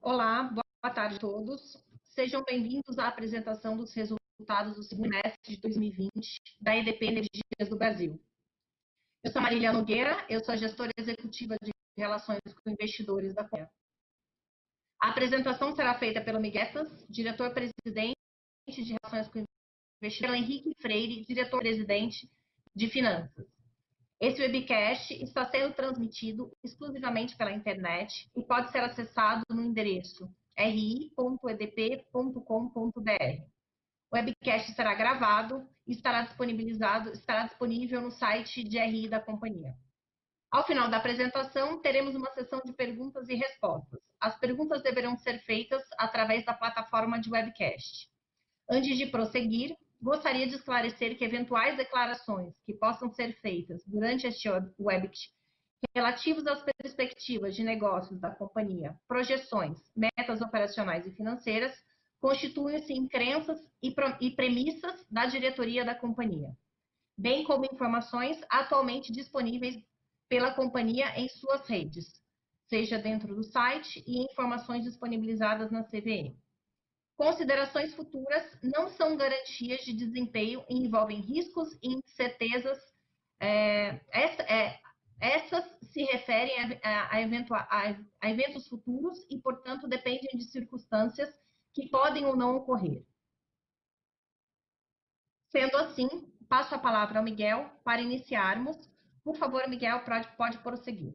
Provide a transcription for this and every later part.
Olá, boa tarde a todos. Sejam bem-vindos à apresentação dos resultados do segundo semestre de 2020 da EDP Energias do Brasil. Eu sou Marília Nogueira, eu sou a gestora executiva de Relações com Investidores da Companhia. A apresentação será feita pelo Miguetas, diretor-presidente de Relações com Investidores, pelo Henrique Freire, diretor-presidente de Finanças. Esse webcast está sendo transmitido exclusivamente pela internet e pode ser acessado no endereço ri.edp.com.br. O webcast será gravado e estará disponível no site de RI da companhia. Ao final da apresentação, teremos uma sessão de perguntas e respostas. As perguntas deverão ser feitas através da plataforma de webcast. Antes de prosseguir, gostaria de esclarecer que eventuais declarações que possam ser feitas durante este webcast relativos às perspectivas de negócios da companhia, projeções, metas operacionais e financeiras, constituem-se em crenças e premissas da diretoria da companhia, bem como informações atualmente disponíveis pela companhia em suas redes, seja dentro do site e informações disponibilizadas na CVM. Considerações futuras não são garantias de desempenho e envolvem riscos e incertezas. Essas se referem a eventos futuros e, portanto, dependem de circunstâncias que podem ou não ocorrer. Sendo assim, passo a palavra ao Miguel para iniciarmos. Por favor, Miguel, pode prosseguir.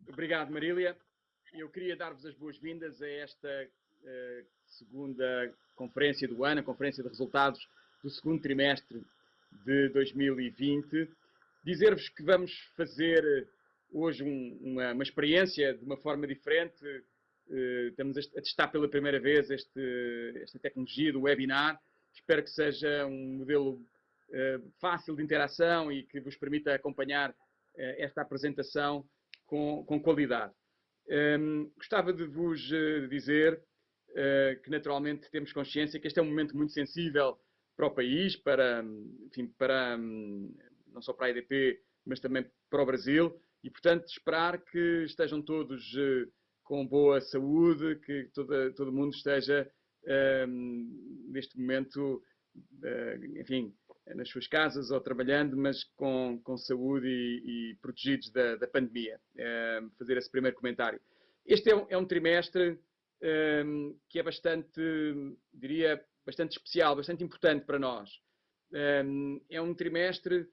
Obrigado, Marília. Eu queria dar-vos as boas-vindas a esta segunda conferência do ano, a conferência de resultados do segundo trimestre de 2020. Dizer-vos que vamos fazer hoje uma experiência de uma forma diferente. Estamos a testar pela primeira vez esta tecnologia do webinar. Espero que seja um modelo fácil de interação e que vos permita acompanhar esta apresentação com qualidade. Gostava de vos dizer que naturalmente temos consciência que este é um momento muito sensível para o país, não só para a EDP, mas também para o Brasil, e portanto esperar que estejam todos com boa saúde, que todo mundo esteja neste momento, enfim, nas suas casas ou trabalhando, mas com saúde e protegidos da pandemia. Fazer esse primeiro comentário. Este é um trimestre que é bastante, diria, bastante especial, bastante importante para nós. É um trimestre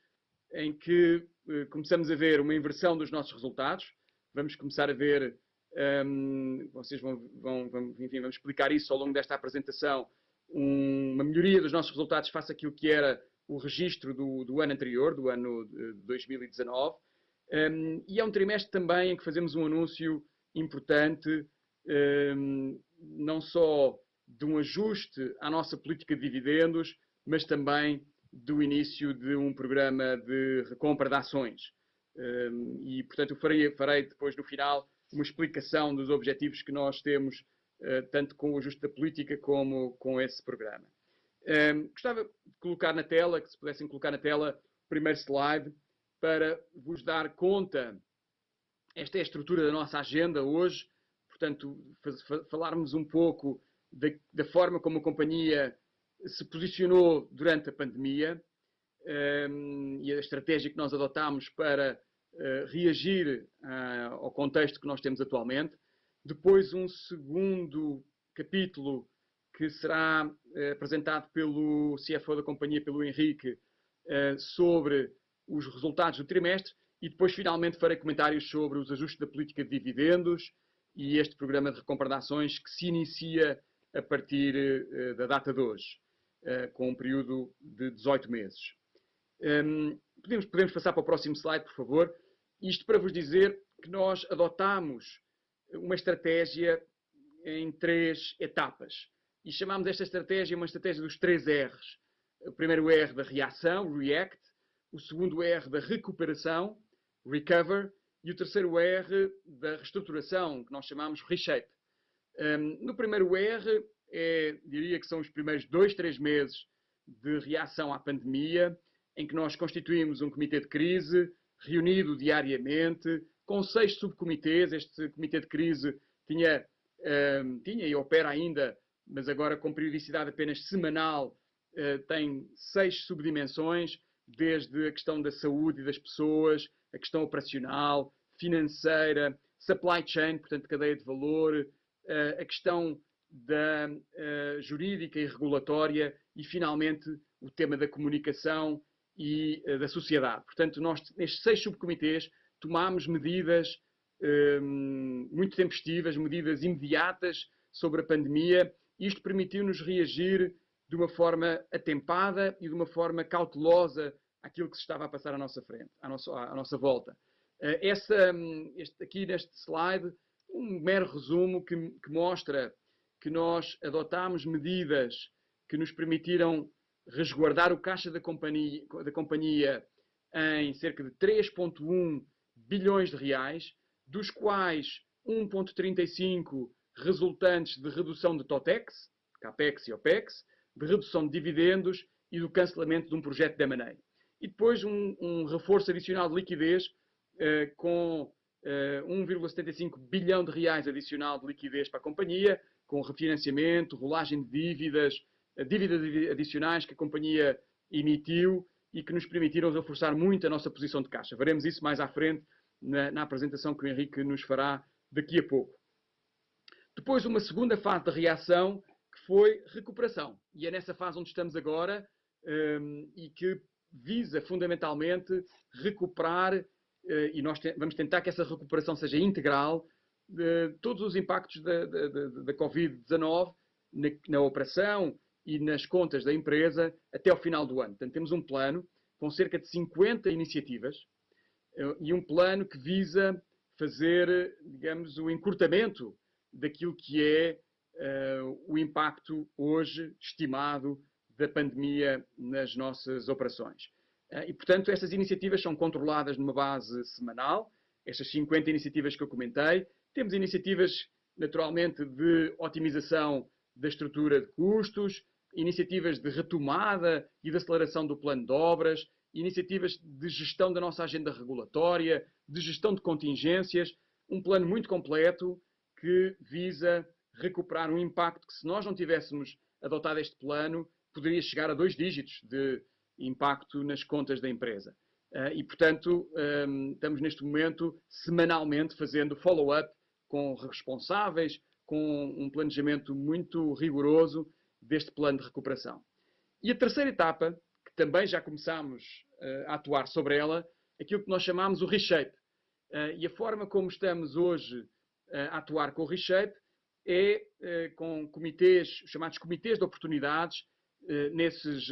em que começamos a ver uma inversão dos nossos resultados. Vamos começar a ver, vocês enfim, vamos explicar isso ao longo desta apresentação, uma melhoria dos nossos resultados face àquilo que era o registro do ano anterior, do ano de 2019. E é um trimestre também em que fazemos um anúncio importante, não só de um ajuste à nossa política de dividendos, mas também do início de um programa de recompra de ações. E, portanto, eu farei depois, no final, uma explicação dos objetivos que nós temos, tanto com o ajuste da política como com esse programa. Gostava de colocar na tela, que se pudessem colocar na tela, o primeiro slide, para vos dar conta. Esta é a estrutura da nossa agenda hoje. Portanto, falarmos um pouco da forma como a companhia se posicionou durante a pandemia e a estratégia que nós adotámos para reagir ao contexto que nós temos atualmente. Depois, um segundo capítulo que será apresentado pelo CFO da companhia, pelo Henrique, sobre os resultados do trimestre, e depois, finalmente, farei comentários sobre os ajustes da política de dividendos e este programa de recompra de ações que se inicia a partir da data de hoje, com um período de 18 meses. Podemos passar para o próximo slide, por favor. Isto para vos dizer que nós adotámos uma estratégia em 3 etapas. E chamámos esta estratégia uma estratégia dos 3 R's. O primeiro R da reação, React. O segundo R da recuperação, Recover. E o terceiro R da reestruturação, que nós chamamos Reshape. No primeiro R, diria que são os primeiros 2, 3 meses de reação à pandemia, em que nós constituímos um comitê de crise, reunido diariamente, com 6 subcomitês. Este comitê de crise tinha e opera ainda, mas agora com periodicidade apenas semanal, tem 6 subdimensões, desde a questão da saúde e das pessoas, a questão operacional, financeira, supply chain, portanto, cadeia de valor, a questão da jurídica e regulatória e, finalmente, o tema da comunicação e da sociedade. Portanto, nós, nestes 6 subcomitês, tomámos medidas muito tempestivas, medidas imediatas sobre a pandemia. Isto permitiu-nos reagir de uma forma atempada e de uma forma cautelosa àquilo que se estava a passar à nossa frente, à nossa volta. Aqui neste slide, um mero resumo que mostra que nós adotámos medidas que nos permitiram resguardar o caixa da companhia em cerca de 3,1 bilhões de reais, dos quais 1,35 resultantes de redução de TOTEX, CAPEX e OPEX, de redução de dividendos e do cancelamento de um projeto de M&A. E depois um reforço adicional de liquidez com 1,75 bilhão de reais adicional de liquidez para a companhia, com refinanciamento, rolagem de dívidas adicionais que a companhia emitiu e que nos permitiram reforçar muito a nossa posição de caixa. Veremos isso mais à frente na apresentação que o Henrique nos fará daqui a pouco. Depois, uma segunda fase de reação, que foi recuperação. E é nessa fase onde estamos agora e que visa fundamentalmente recuperar, e nós vamos tentar que essa recuperação seja integral, de todos os impactos da Covid-19 na operação e nas contas da empresa até ao final do ano. Portanto, temos um plano com cerca de 50 iniciativas e um plano que visa fazer, digamos, o encurtamento daquilo que é o impacto hoje estimado da pandemia nas nossas operações. E, portanto, essas iniciativas são controladas numa base semanal, estas 50 iniciativas que eu comentei. Temos iniciativas, naturalmente, de otimização da estrutura de custos, iniciativas de retomada e de aceleração do plano de obras, iniciativas de gestão da nossa agenda regulatória, de gestão de contingências, um plano muito completo que visa recuperar um impacto que, se nós não tivéssemos adotado este plano, poderia chegar a 2 dígitos de impacto nas contas da empresa. E, portanto, estamos neste momento semanalmente fazendo follow-up com responsáveis, com um planejamento muito rigoroso deste plano de recuperação. E a terceira etapa, que também já começámos a atuar sobre ela, aquilo que nós chamamos o reshape. E a forma como estamos hoje a atuar com o reshape é com comitês, chamados comitês de oportunidades, nesses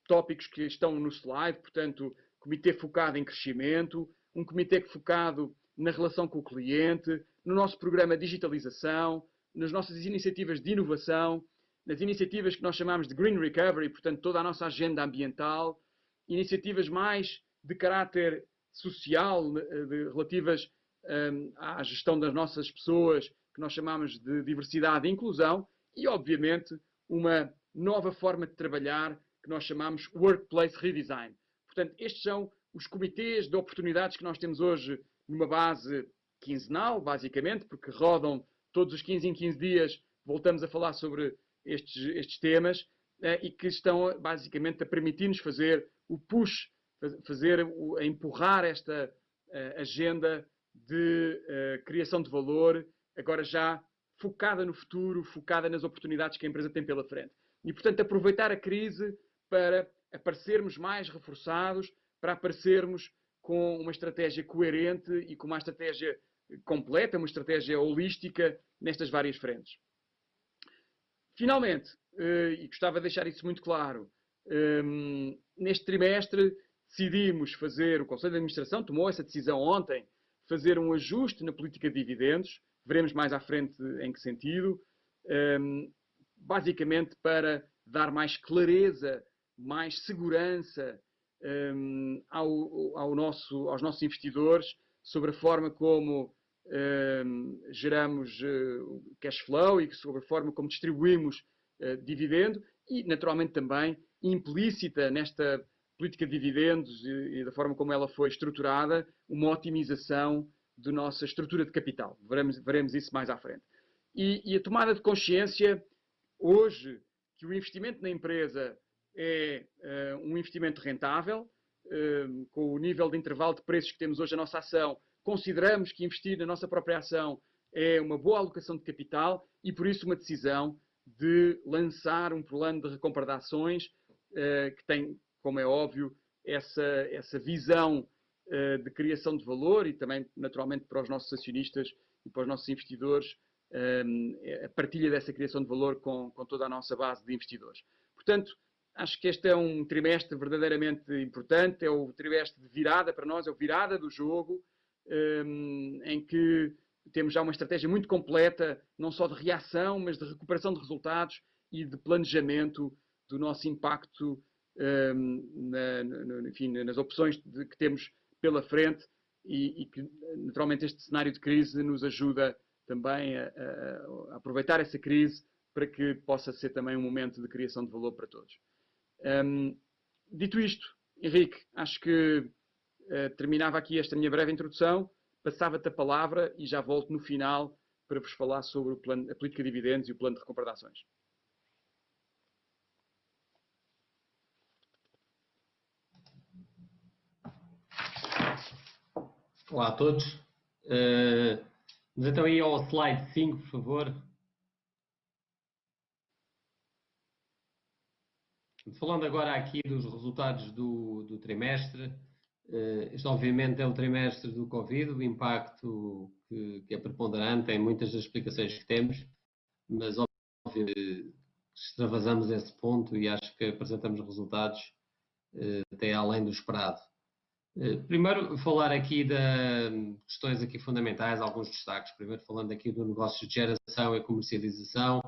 tópicos que estão no slide, portanto, comitê focado em crescimento, um comitê focado na relação com o cliente, no nosso programa de digitalização, nas nossas iniciativas de inovação, nas iniciativas que nós chamamos de Green Recovery, portanto, toda a nossa agenda ambiental, iniciativas mais de caráter social, relativas à gestão das nossas pessoas, que nós chamamos de diversidade e inclusão, e, obviamente, uma nova forma de trabalhar que nós chamamos Workplace Redesign. Portanto, estes são os comitês de oportunidades que nós temos hoje numa base quinzenal, basicamente, porque rodam todos os 15 em 15 dias, voltamos a falar sobre estes temas e que estão basicamente a permitir-nos fazer o push, a empurrar esta agenda de criação de valor, agora já focada no futuro, focada nas oportunidades que a empresa tem pela frente. E, portanto, aproveitar a crise para aparecermos mais reforçados, para aparecermos com uma estratégia coerente e com uma estratégia completa, uma estratégia holística nestas várias frentes. Finalmente, e gostava de deixar isso muito claro, neste trimestre decidimos fazer, o Conselho de Administração tomou essa decisão ontem, fazer um ajuste na política de dividendos, veremos mais à frente em que sentido, basicamente para dar mais clareza, mais segurança aos nossos investidores sobre a forma como geramos cash flow e sobre a forma como distribuímos dividendo e, naturalmente, também implícita nesta política de dividendos e da forma como ela foi estruturada, uma otimização da nossa estrutura de capital. Veremos isso mais à frente. E a tomada de consciência, hoje, que o investimento na empresa é um investimento rentável, com o nível de intervalo de preços que temos hoje a nossa ação, consideramos que investir na nossa própria ação é uma boa alocação de capital e, por isso, uma decisão de lançar um plano de recompra de ações que tem, como é óbvio, essa visão de criação de valor e também, naturalmente, para os nossos acionistas e para os nossos investidores, a partilha dessa criação de valor com toda a nossa base de investidores. Portanto, acho que este é um trimestre verdadeiramente importante, é o trimestre de virada para nós, é o virada do jogo, em que temos já uma estratégia muito completa, não só de reação, mas de recuperação de resultados e de planejamento do nosso impacto enfim, nas opções que temos pela frente e que, naturalmente, este cenário de crise nos ajuda também a aproveitar essa crise para que possa ser também um momento de criação de valor para todos. Dito isto, Henrique, acho que terminava aqui esta minha breve introdução, passava-te a palavra e já volto no final para vos falar sobre a política de dividendos e o plano de recompra de ações. Olá a todos. Vamos então ir ao slide 5, por favor. Falando agora aqui dos resultados do trimestre, este obviamente é o trimestre do Covid, o impacto que é preponderante em muitas das explicações que temos, mas obviamente extravasamos esse ponto e acho que apresentamos resultados até além do esperado. Primeiro, falar aqui de questões aqui fundamentais, alguns destaques. Primeiro, falando aqui do negócio de geração e comercialização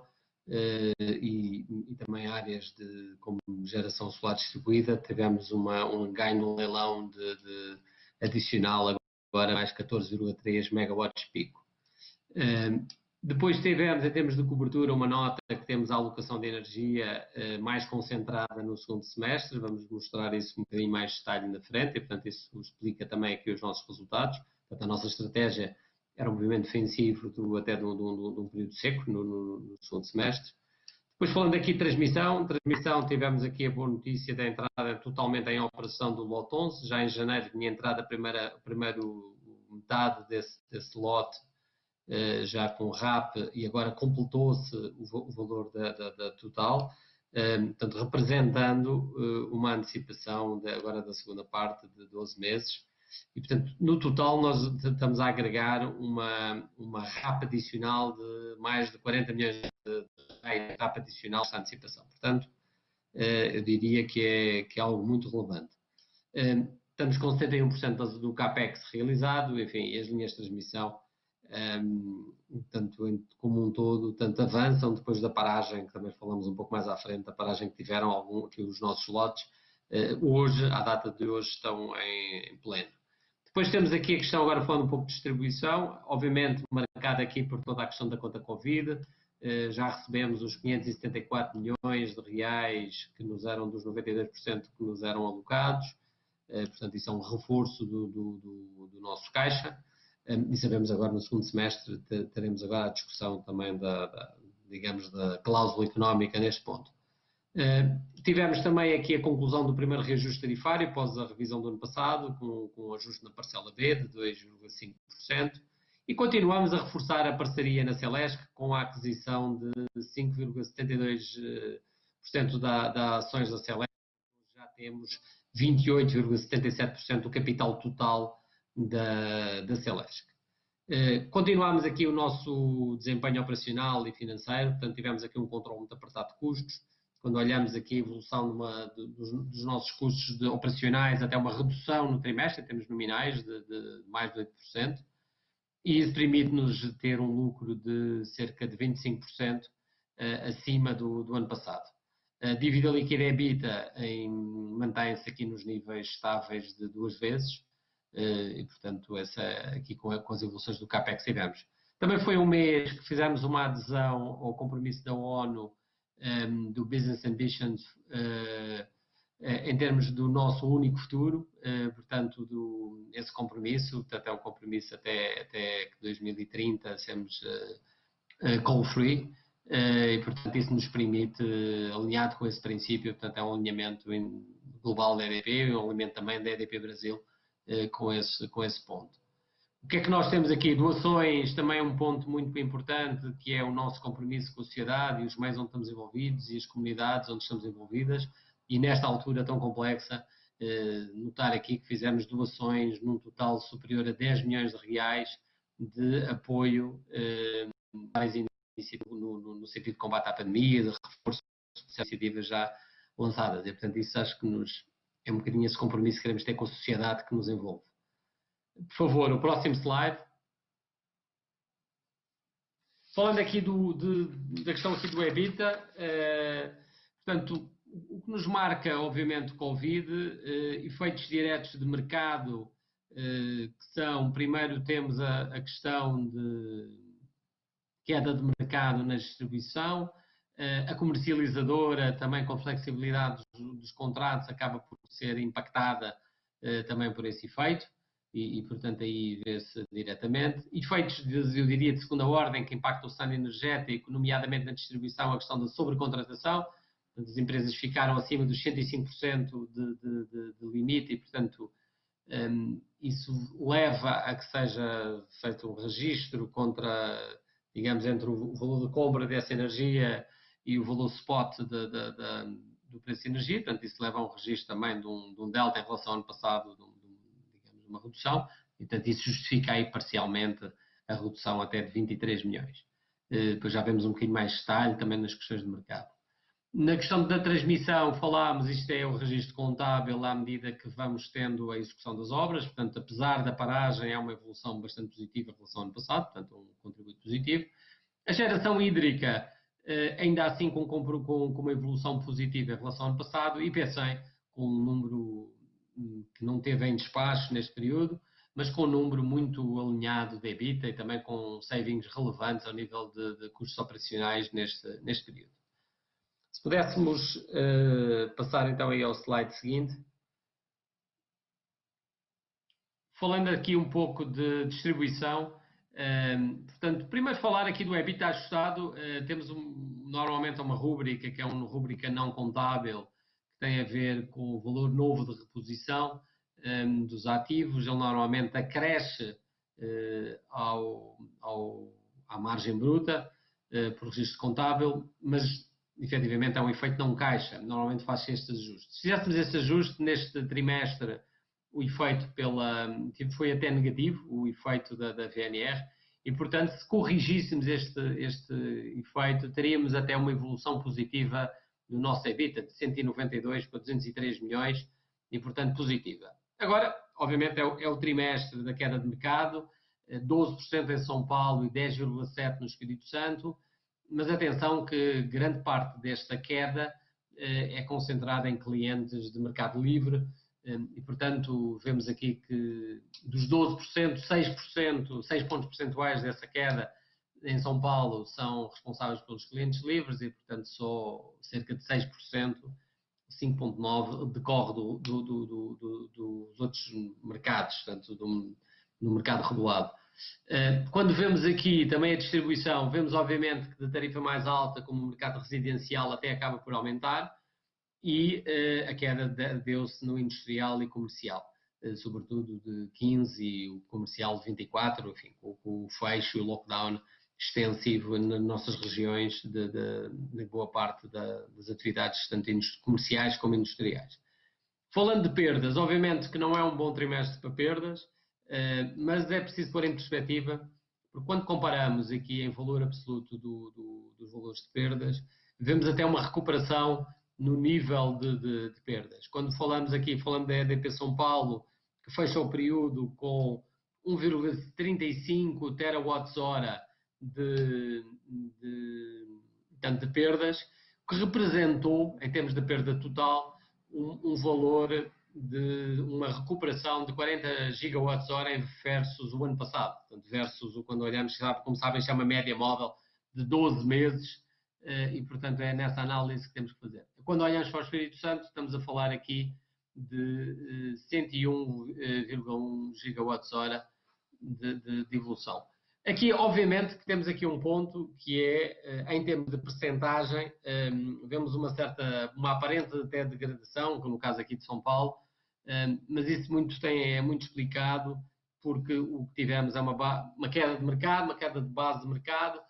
e também áreas como geração solar distribuída. Tivemos um ganho no leilão de adicional, agora mais 14,3 megawatts pico. Depois tivemos, em termos de cobertura, uma nota que temos a alocação de energia mais concentrada no segundo semestre. Vamos mostrar isso um bocadinho mais de detalhe na frente e, portanto, isso explica também aqui os nossos resultados. Portanto, a nossa estratégia era um movimento defensivo até de um período seco no segundo semestre. Depois, falando aqui de transmissão, tivemos aqui a boa notícia da entrada totalmente em operação do lote 11. Já em janeiro tinha entrado a primeira metade desse lote, já com RAP, e agora completou-se o valor da total, portanto, representando uma antecipação agora da segunda parte de 12 meses. E, portanto, no total nós estamos a agregar uma RAP adicional de mais de 40 milhões de RAP adicional esta antecipação. Portanto, eu diria que é algo muito relevante. Estamos com 71% do CAPEX realizado, enfim, e as linhas de transmissão tanto como um todo, tanto avançam depois da paragem, que também falamos um pouco mais à frente, da paragem que tiveram aqui os nossos lotes, hoje, à data de hoje, estão em pleno. Depois temos aqui a questão, agora falando um pouco de distribuição, obviamente marcada aqui por toda a questão da conta Covid, já recebemos os 574 milhões de reais que nos eram dos 92% que nos eram alocados, portanto isso é um reforço do nosso caixa. E sabemos agora no segundo semestre, teremos agora a discussão também digamos, da cláusula económica neste ponto. Tivemos também aqui a conclusão do primeiro reajuste tarifário, após a revisão do ano passado, com um ajuste na parcela B de 2,5%, e continuamos a reforçar a parceria na Celesc com a aquisição de 5,72% das ações da Celesc. Já temos 28,77% do capital total da Celesc. Continuamos aqui o nosso desempenho operacional e financeiro, portanto tivemos aqui um controle muito apertado de custos. Quando olhamos aqui a evolução dos nossos custos operacionais, até uma redução no trimestre, em termos nominais, de mais de 8%, e isso permite-nos ter um lucro de cerca de 25% acima do ano passado. A dívida líquida EBITDA mantém-se aqui nos níveis estáveis de 2 vezes, e, portanto, essa, aqui com as evoluções do CAPEX que tivemos. Também foi um mês que fizemos uma adesão ao compromisso da ONU do Business Ambitions em termos do nosso único futuro, portanto, esse compromisso, portanto, é um compromisso até 2030 sermos coal-free, e, portanto, isso nos permite, alinhado com esse princípio, portanto, é um alinhamento global da EDP, um alinhamento também da EDP Brasil com esse ponto. O que é que nós temos aqui? Doações também é um ponto muito importante, que é o nosso compromisso com a sociedade e os meios onde estamos envolvidos e as comunidades onde estamos envolvidas. E nesta altura tão complexa, notar aqui que fizemos doações num total superior a 10 milhões de reais de apoio no sentido de combate à pandemia, de reforço de iniciativas já lançadas. E, portanto, isso acho que é um bocadinho esse compromisso que queremos ter com a sociedade que nos envolve. Por favor, o próximo slide. Falando aqui da questão aqui do EBITDA, portanto, o que nos marca, obviamente, o Covid, efeitos diretos de mercado, que são, primeiro temos a questão de queda de mercado na distribuição, a comercializadora também com flexibilidade dos contratos acaba por ser impactada também por esse efeito. E, portanto, aí vê-se diretamente. Efeitos, eu diria, de segunda ordem, que impactam o cenário energético, nomeadamente na distribuição, a questão da sobrecontratação. Portanto, as empresas ficaram acima dos 105% de limite e, portanto, isso leva a que seja feito um registro contra, digamos, entre o valor de compra dessa energia e o valor spot do preço de energia. Portanto, isso leva a um registro também de um delta em relação ao ano passado, uma redução, e, portanto, isso justifica aí parcialmente a redução até de 23 milhões. Depois já vemos um bocadinho mais de detalhe também nas questões de mercado. Na questão da transmissão, falámos, isto é o registro contábil à medida que vamos tendo a execução das obras, portanto, apesar da paragem, há uma evolução bastante positiva em relação ao ano passado, portanto, um contributo positivo. A geração hídrica, ainda assim com uma evolução positiva em relação ao ano passado, e IPCEM, com um número que não teve em despacho neste período, mas com um número muito alinhado de EBITDA e também com savings relevantes ao nível de custos operacionais neste período. Se pudéssemos passar então aí ao slide seguinte. Falando aqui um pouco de distribuição, portanto, primeiro falar aqui do EBITDA ajustado, temos normalmente uma rúbrica, que é uma rúbrica não contábil, tem a ver com o valor novo de reposição dos ativos. Ele normalmente acresce à margem bruta por registro contábil, mas efetivamente é um efeito não caixa. Normalmente faz-se este ajuste. Se fizéssemos este ajuste neste trimestre, o efeito foi até negativo, o efeito da VNR, e portanto, se corrigíssemos este efeito, teríamos até uma evolução positiva do nosso EBITDA, de 192 para 203 milhões, e, portanto, positiva. Agora, obviamente, é o trimestre da queda de mercado, 12% em São Paulo e 10,7% no Espírito Santo, mas atenção que grande parte desta queda é concentrada em clientes de mercado livre, e, portanto, vemos aqui que dos 12%, 6 pontos percentuais dessa queda em São Paulo são responsáveis pelos clientes livres e, portanto, só cerca de 6%, 5,9% decorre dos outros mercados, portanto, no mercado regulado. Quando vemos aqui também a distribuição, vemos obviamente que de tarifa mais alta, como o mercado residencial, até acaba por aumentar, e a queda deu-se no industrial e comercial, sobretudo de 15% e o comercial de 24%, enfim, com o fecho e o lockdown extensivo nas nossas regiões de boa parte das atividades, tanto comerciais como industriais. Falando de perdas, obviamente que não é um bom trimestre para perdas, mas é preciso pôr em perspectiva, porque quando comparamos aqui em valor absoluto dos valores de perdas, vemos até uma recuperação no nível de perdas. Quando falamos da EDP São Paulo, que fecha o período com 1,35 terawatts-hora de perdas, que representou, em termos de perda total, um valor de uma recuperação de 40 gigawatts-hora versus o ano passado. Portanto, versus quando olhamos, como sabem, chama média móvel de 12 meses, e, portanto, é nessa análise que temos que fazer. Quando olhamos para o Espírito Santo, estamos a falar aqui de 101,1 gigawatts-hora de evolução. Aqui, obviamente, que temos aqui um ponto que é, em termos de percentagem, vemos uma aparente até degradação, como no caso aqui de São Paulo, mas isso é muito explicado porque o que tivemos é uma queda de mercado, uma queda de base de mercado.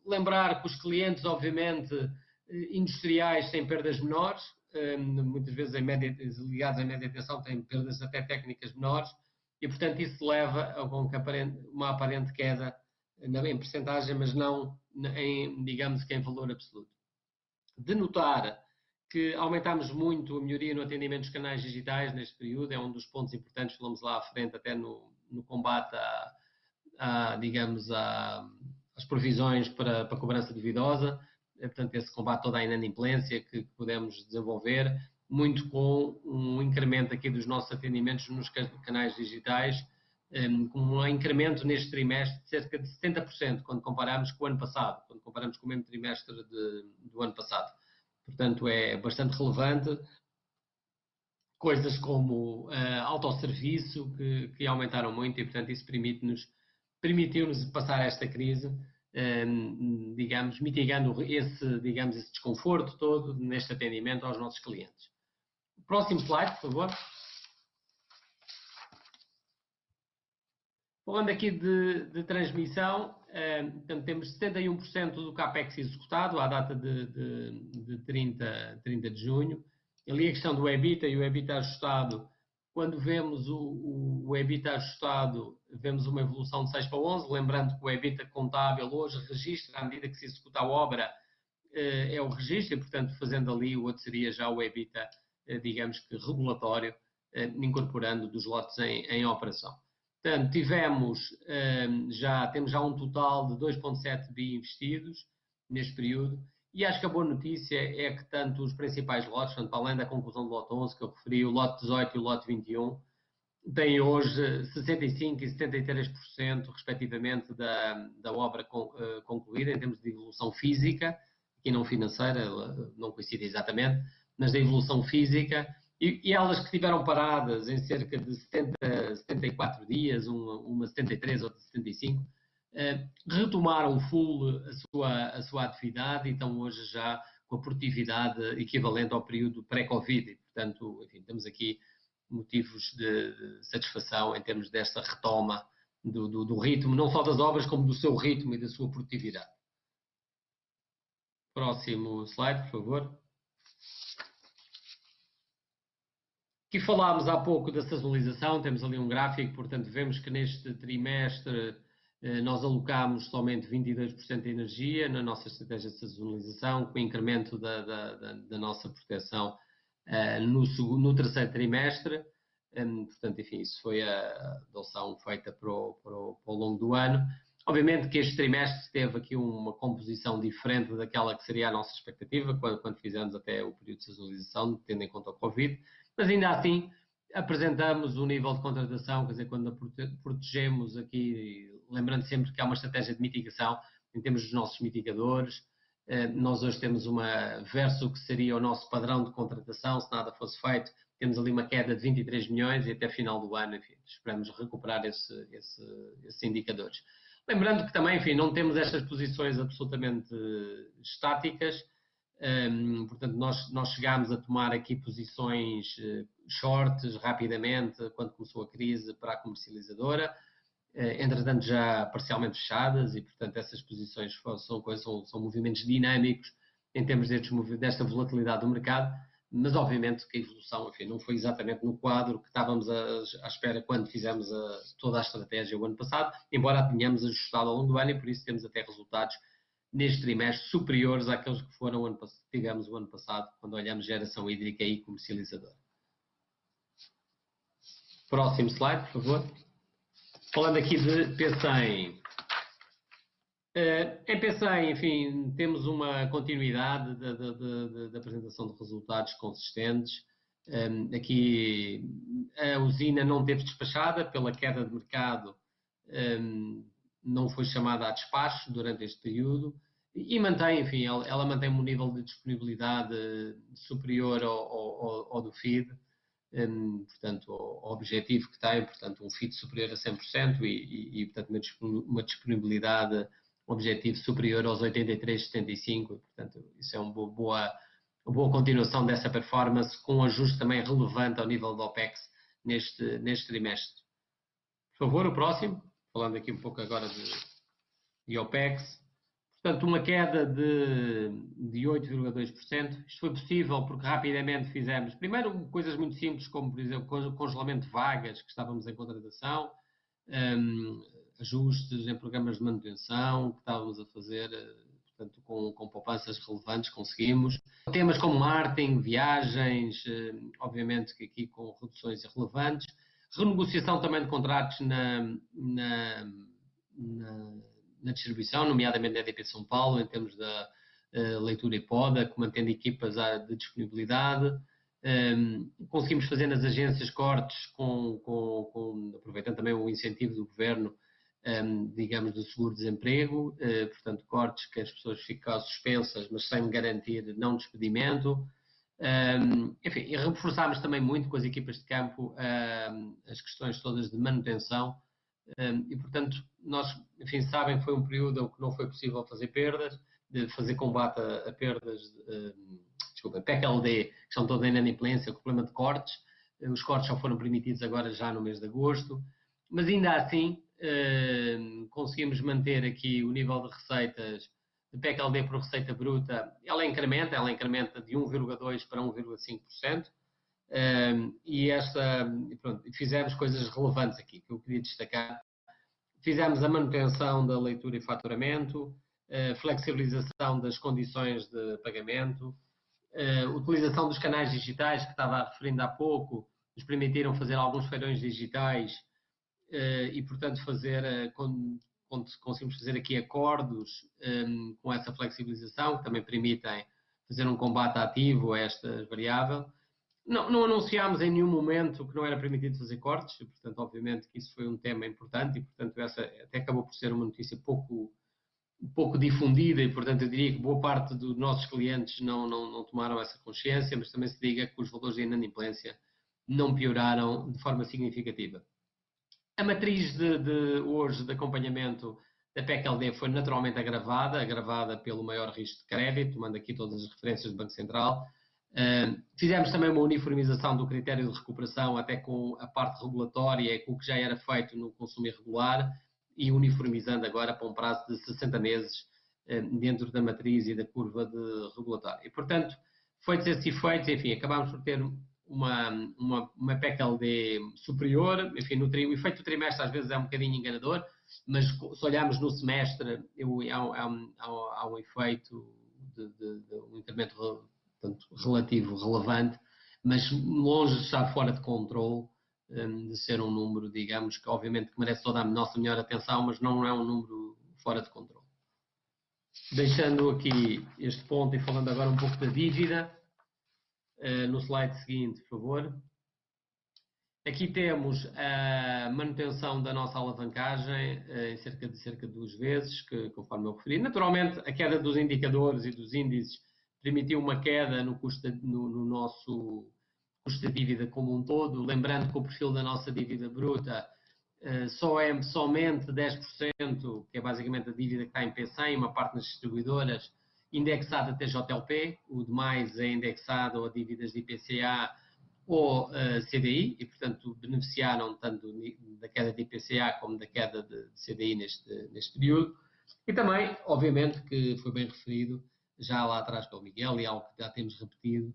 Lembrar que os clientes, obviamente, industriais têm perdas menores, muitas vezes ligados à média tensão têm perdas até técnicas menores, e, portanto, isso leva a uma aparente queda em percentagem, mas não digamos que em valor absoluto. De notar que aumentámos muito a melhoria no atendimento dos canais digitais neste período, é um dos pontos importantes, falamos lá à frente até no combate digamos, às provisões para a cobrança duvidosa, portanto, esse combate toda à inadimplência que podemos desenvolver, muito com um incremento aqui dos nossos atendimentos nos canais digitais, com um incremento neste trimestre de cerca de 70% quando comparamos com o ano passado, quando comparamos com o mesmo trimestre do ano passado. Portanto, é bastante relevante. Coisas como autosserviço que aumentaram muito e, portanto, isso permitiu-nos passar esta crise, digamos, mitigando esse desconforto todo neste atendimento aos nossos clientes. Próximo slide, por favor. Falando aqui de transmissão, portanto, temos 71% do CAPEX executado à data de 30 de junho. Ali a questão do EBITDA e o EBITDA ajustado, quando vemos o EBITDA ajustado, vemos uma evolução de 6 para 11, lembrando que o EBITDA contábil hoje registra, à medida que se executa a obra, é o registro, e, portanto, fazendo ali, o outro seria já o EBITDA, digamos que regulatório, incorporando dos lotes em operação. Portanto, temos já um total de 2,7 bi investidos neste período, e acho que a boa notícia é que tanto os principais lotes, portanto, além da conclusão do lote 11, que eu referi, o lote 18 e o lote 21, têm hoje 65% e 73%, respectivamente, da obra concluída, em termos de evolução física, aqui não financeira, não coincide exatamente, mas da evolução física, e elas que estiveram paradas em cerca de 74 dias, uma 73, outra 75, retomaram full a sua atividade e estão hoje já com a produtividade equivalente ao período pré-Covid. E, portanto, enfim, temos aqui motivos de satisfação em termos desta retoma do ritmo, não só das obras, como do seu ritmo e da sua produtividade. Próximo slide, por favor. Aqui falámos há pouco da sazonalização, temos ali um gráfico, portanto, vemos que neste trimestre nós alocámos somente 22% de energia na nossa estratégia de sazonalização, com o incremento da nossa proteção no terceiro trimestre. Portanto, enfim, isso foi a adoção feita para o longo do ano. Obviamente que este trimestre teve aqui uma composição diferente daquela que seria a nossa expectativa quando fizemos até o período de sazonalização, tendo em conta o Covid, mas ainda assim apresentamos um nível de contratação, quer dizer, quando protegemos aqui, lembrando sempre que há uma estratégia de mitigação em termos dos nossos mitigadores. Nós hoje temos versus o que seria o nosso padrão de contratação, se nada fosse feito, temos ali uma queda de 23 milhões e até final do ano, enfim, esperamos recuperar esses indicadores. Lembrando que também, enfim, não temos estas posições absolutamente estáticas, portanto, nós chegámos a tomar aqui posições shorts rapidamente quando começou a crise para a comercializadora, entretanto já parcialmente fechadas, e, portanto, essas posições são movimentos dinâmicos em termos desta volatilidade do mercado, mas obviamente que a evolução, enfim, não foi exatamente no quadro que estávamos à espera quando fizemos toda a estratégia o ano passado, embora a tenhamos ajustado ao longo do ano, e por isso temos até resultados neste trimestre superiores àqueles que tivemos o ano passado, quando olhamos geração hídrica e comercializadora. Próximo slide, por favor. Falando aqui de P100. Em P100, enfim, temos uma continuidade da apresentação de resultados consistentes. Aqui a usina não teve despachada pela queda de mercado, não foi chamada a despacho durante este período e mantém, enfim, ela mantém um nível de disponibilidade superior ao do FID, portanto, ao objetivo que tem, portanto, um FID superior a 100% e portanto, uma disponibilidade objetivo superior aos 83, 75, portanto, isso é uma boa continuação dessa performance, com um ajuste também relevante ao nível da OPEX neste trimestre. Por favor, o próximo, falando aqui um pouco agora de OPEX. Portanto, uma queda de 8,2%. Isto foi possível porque rapidamente fizemos, primeiro, coisas muito simples, como, por exemplo, congelamento de vagas que estávamos em contratação, ajustes em programas de manutenção que estávamos a fazer, portanto, com poupanças relevantes, conseguimos. Temas como marketing, viagens, obviamente que aqui com reduções irrelevantes. Renegociação também de contratos na distribuição, nomeadamente na EDP São Paulo, em termos da leitura e poda, mantendo equipas de disponibilidade. Conseguimos fazer nas agências cortes, aproveitando também o incentivo do governo, digamos, do seguro-desemprego, portanto, cortes que as pessoas ficam suspensas, mas sem garantir não despedimento. Enfim, e reforçámos também muito com as equipas de campo as questões todas de manutenção e, portanto, nós, enfim, sabem que foi um período em que não foi possível fazer perdas, de fazer combate a perdas, PEC-LD, que são toda a inadimplência, com o problema de cortes. Os cortes só foram permitidos agora já no mês de agosto, mas ainda assim conseguimos manter aqui o nível de receitas de PEC-LD por receita bruta. Ela incrementa de 1,2% para 1,5%. Pronto, fizemos coisas relevantes aqui que eu queria destacar. Fizemos a manutenção da leitura e faturamento, flexibilização das condições de pagamento, utilização dos canais digitais que estava referindo há pouco, nos permitiram fazer alguns feirões digitais e, portanto, conseguimos fazer aqui acordos com essa flexibilização, que também permitem fazer um combate ativo a esta variável. Não anunciámos em nenhum momento que não era permitido fazer cortes, e, portanto, obviamente que isso foi um tema importante e, portanto, essa até acabou por ser uma notícia pouco difundida e, portanto, eu diria que boa parte dos nossos clientes não tomaram essa consciência, mas também se diga que os valores de inadimplência não pioraram de forma significativa. A matriz hoje de acompanhamento da PEC-LD foi naturalmente agravada pelo maior risco de crédito, tomando aqui todas as referências do Banco Central. Fizemos também uma uniformização do critério de recuperação até com a parte regulatória e com o que já era feito no consumo irregular e uniformizando agora para um prazo de 60 meses dentro da matriz e da curva de regulatória. E, portanto, feitos esses efeitos, enfim, acabámos por ter uma PEC-LD superior. Enfim, o efeito do trimestre às vezes é um bocadinho enganador, mas se olharmos no semestre há um efeito de um incremento portanto, relativo, relevante, mas longe de estar fora de controle, de ser um número, digamos, que obviamente que merece toda a nossa melhor atenção, mas não é um número fora de controle. Deixando aqui este ponto e falando agora um pouco da dívida, no slide seguinte, por favor. Aqui temos a manutenção da nossa alavancagem em cerca de 2 vezes, conforme eu referi. Naturalmente, a queda dos indicadores e dos índices permitiu uma queda no nosso custo da dívida como um todo, lembrando que o perfil da nossa dívida bruta só é somente 10%, que é basicamente a dívida que está em P100, uma parte nas distribuidoras, indexada a TJLP, o demais é indexado a dívidas de IPCA ou CDI, e portanto beneficiaram tanto da queda de IPCA como da queda de CDI neste período. E também, obviamente, que foi bem referido já lá atrás pelo Miguel, e algo que já temos repetido,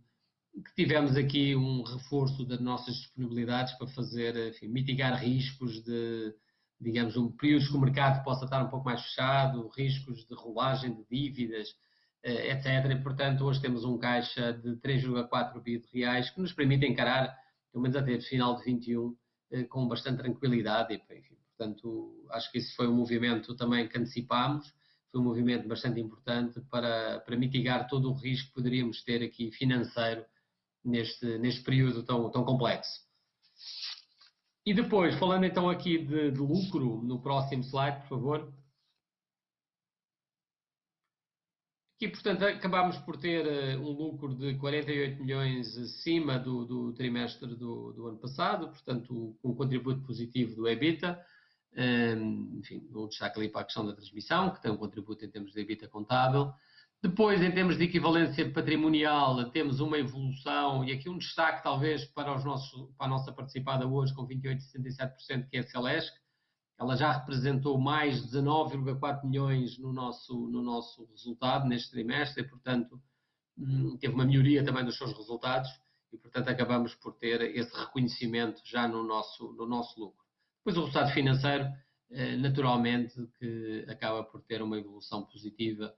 que tivemos aqui um reforço das nossas disponibilidades para fazer, enfim, mitigar riscos de, digamos, períodos que o mercado possa estar um pouco mais fechado, riscos de rolagem de dívidas, etc. E, portanto, hoje temos um caixa de 3,4 bi de reais que nos permite encarar, pelo menos até o final de 21, com bastante tranquilidade. E, enfim, portanto, acho que isso foi um movimento também que antecipámos. Foi um movimento bastante importante para mitigar todo o risco que poderíamos ter aqui financeiro neste período tão complexo. E depois, falando então aqui de lucro, no próximo slide, por favor. Aqui, portanto, acabámos por ter um lucro de 48 milhões acima do trimestre do ano passado, portanto, com um contributo positivo do EBITDA. Enfim, não destaque ali para a questão da transmissão, que tem um contributo em termos de EBITDA contábil. Depois, em termos de equivalência patrimonial, temos uma evolução, e aqui um destaque talvez para a nossa participada hoje, com 28,77%, que é a Celesc. Ela já representou mais de 19,4 milhões no nosso resultado neste trimestre e, portanto, teve uma melhoria também dos seus resultados e, portanto, acabamos por ter esse reconhecimento já no nosso lucro. Depois, o resultado financeiro, naturalmente, que acaba por ter uma evolução positiva,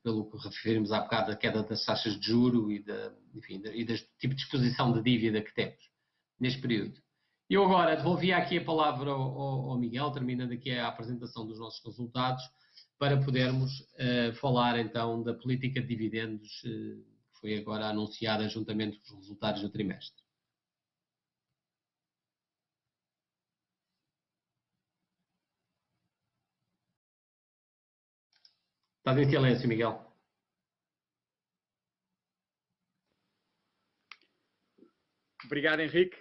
pelo que referimos há bocado da queda das taxas de juro e deste tipo de exposição de dívida que temos neste período. Eu agora devolvia aqui a palavra ao Miguel, terminando aqui a apresentação dos nossos resultados, para podermos falar então da política de dividendos que foi agora anunciada juntamente com os resultados do trimestre. Estás em silêncio, Miguel. Obrigado, Henrique.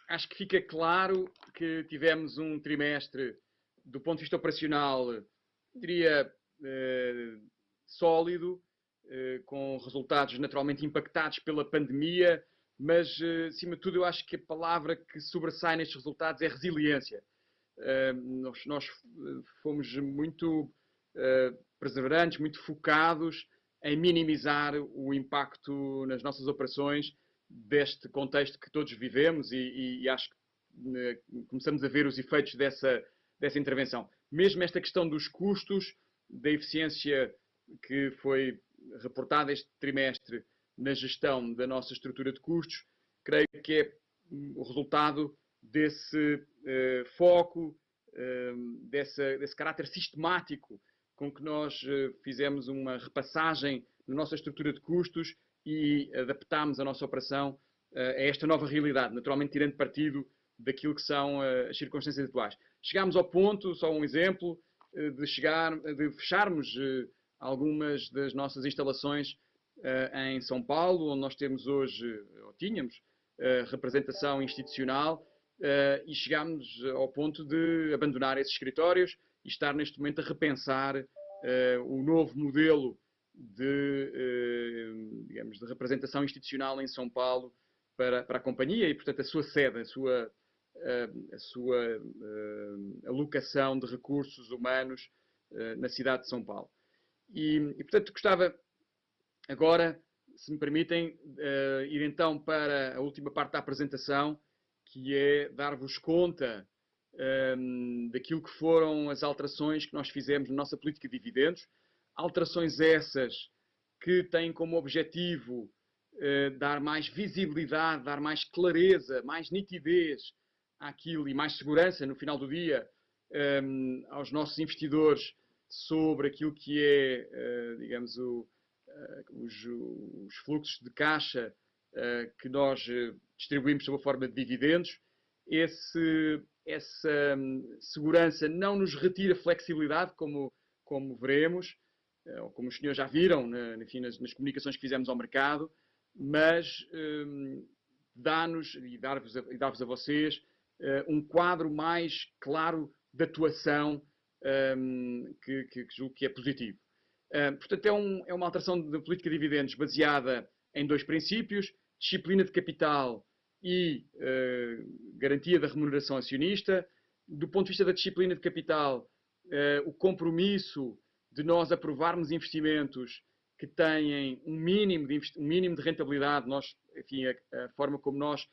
Acho que fica claro que tivemos um trimestre, do ponto de vista operacional, diria, sólido, com resultados naturalmente impactados pela pandemia, mas, acima de tudo, eu acho que a palavra que sobressai nestes resultados é resiliência. Nós fomos muito perseverantes, muito focados em minimizar o impacto nas nossas operações deste contexto que todos vivemos e acho que começamos a ver os efeitos dessa intervenção. Mesmo esta questão dos custos, da eficiência que foi reportada este trimestre na gestão da nossa estrutura de custos, creio que é o resultado desse foco, desse caráter sistemático com que nós fizemos uma repassagem na nossa estrutura de custos e adaptámos a nossa operação a esta nova realidade, naturalmente tirando partido daquilo que são as circunstâncias atuais. Chegámos ao ponto, só um exemplo, de fecharmos algumas das nossas instalações em São Paulo, onde nós temos hoje, ou tínhamos, representação institucional, e chegámos ao ponto de abandonar esses escritórios e estar neste momento a repensar o novo modelo digamos, de representação institucional em São Paulo para a companhia e, portanto, a sua sede, a sua alocação de recursos humanos na cidade de São Paulo. E, portanto, gostava agora, se me permitem, ir então para a última parte da apresentação, que é dar-vos conta daquilo que foram as alterações que nós fizemos na nossa política de dividendos. Alterações essas que têm como objetivo dar mais visibilidade, dar mais clareza, mais nitidez àquilo e mais segurança no final do dia aos nossos investidores sobre aquilo que é, digamos, os fluxos de caixa que nós distribuímos sob a forma de dividendos. Essa segurança não nos retira flexibilidade, como veremos, ou como os senhores já viram, enfim, nas comunicações que fizemos ao mercado, mas dá-nos e dar-vos a vocês um quadro mais claro de atuação que julgo que é positivo. Portanto, é uma alteração da política de dividendos baseada em dois princípios: disciplina de capital e garantia da remuneração acionista. Do ponto de vista da disciplina de capital, o compromisso de nós aprovarmos investimentos que têm um mínimo de rentabilidade. Enfim, a forma como nós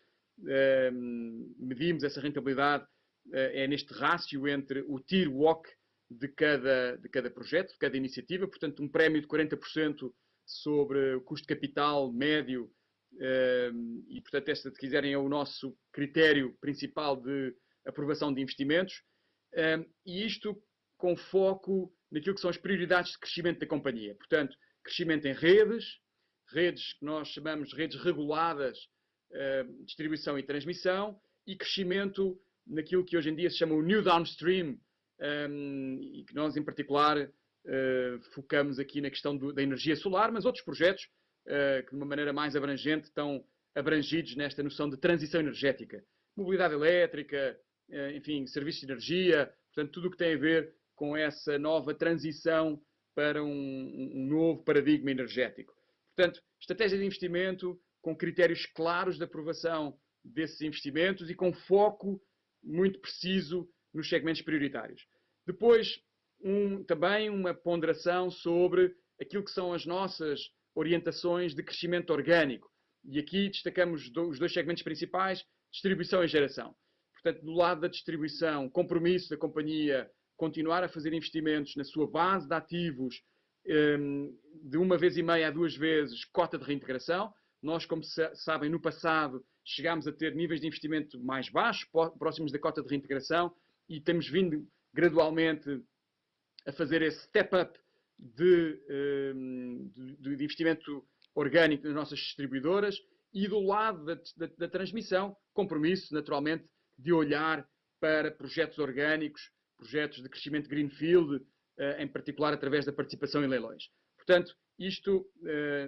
medimos essa rentabilidade é neste rácio entre o TIR/WACC de cada projeto, de cada iniciativa. Portanto, um prémio de 40% sobre o custo de capital médio e, portanto, esta, se quiserem, é o nosso critério principal de aprovação de investimentos. E isto com foco naquilo que são as prioridades de crescimento da companhia. Portanto, crescimento em redes, redes que nós chamamos de redes reguladas, distribuição e transmissão, e crescimento naquilo que hoje em dia se chama o New Downstream, e que nós, em particular, focamos aqui na questão da energia solar, mas outros projetos que, de uma maneira mais abrangente, estão abrangidos nesta noção de transição energética. Mobilidade elétrica, enfim, serviços de energia, portanto, tudo o que tem a ver com essa nova transição para um novo paradigma energético. Portanto, estratégia de investimento com critérios claros de aprovação desses investimentos e com foco muito preciso nos segmentos prioritários. Depois, também uma ponderação sobre aquilo que são as nossas orientações de crescimento orgânico. E aqui destacamos os dois segmentos principais, distribuição e geração. Portanto, do lado da distribuição, compromisso da companhia continuar a fazer investimentos na sua base de ativos de 1,5 a 2 vezes cota de reintegração. Nós, como sabem, no passado chegámos a ter níveis de investimento mais baixos, próximos da cota de reintegração, e temos vindo gradualmente a fazer esse step-up de investimento orgânico nas nossas distribuidoras. E do lado da transmissão, compromisso, naturalmente, de olhar para projetos orgânicos, projetos de crescimento greenfield, em particular através da participação em leilões. Portanto, isto,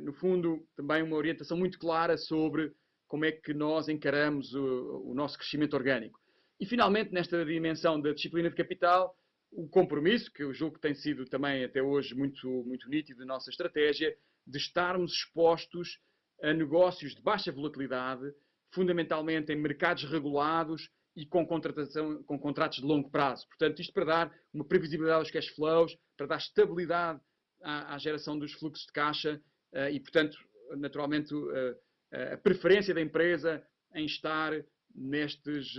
no fundo, também uma orientação muito clara sobre como é que nós encaramos o nosso crescimento orgânico. E, finalmente, nesta dimensão da disciplina de capital, o compromisso, que eu julgo que tem sido também até hoje muito nítido da nossa estratégia, de estarmos expostos a negócios de baixa volatilidade, fundamentalmente em mercados regulados e com contratos de longo prazo. Portanto, isto para dar uma previsibilidade aos cash flows, para dar estabilidade à geração dos fluxos de caixa e, portanto, naturalmente, a preferência da empresa em estar nestes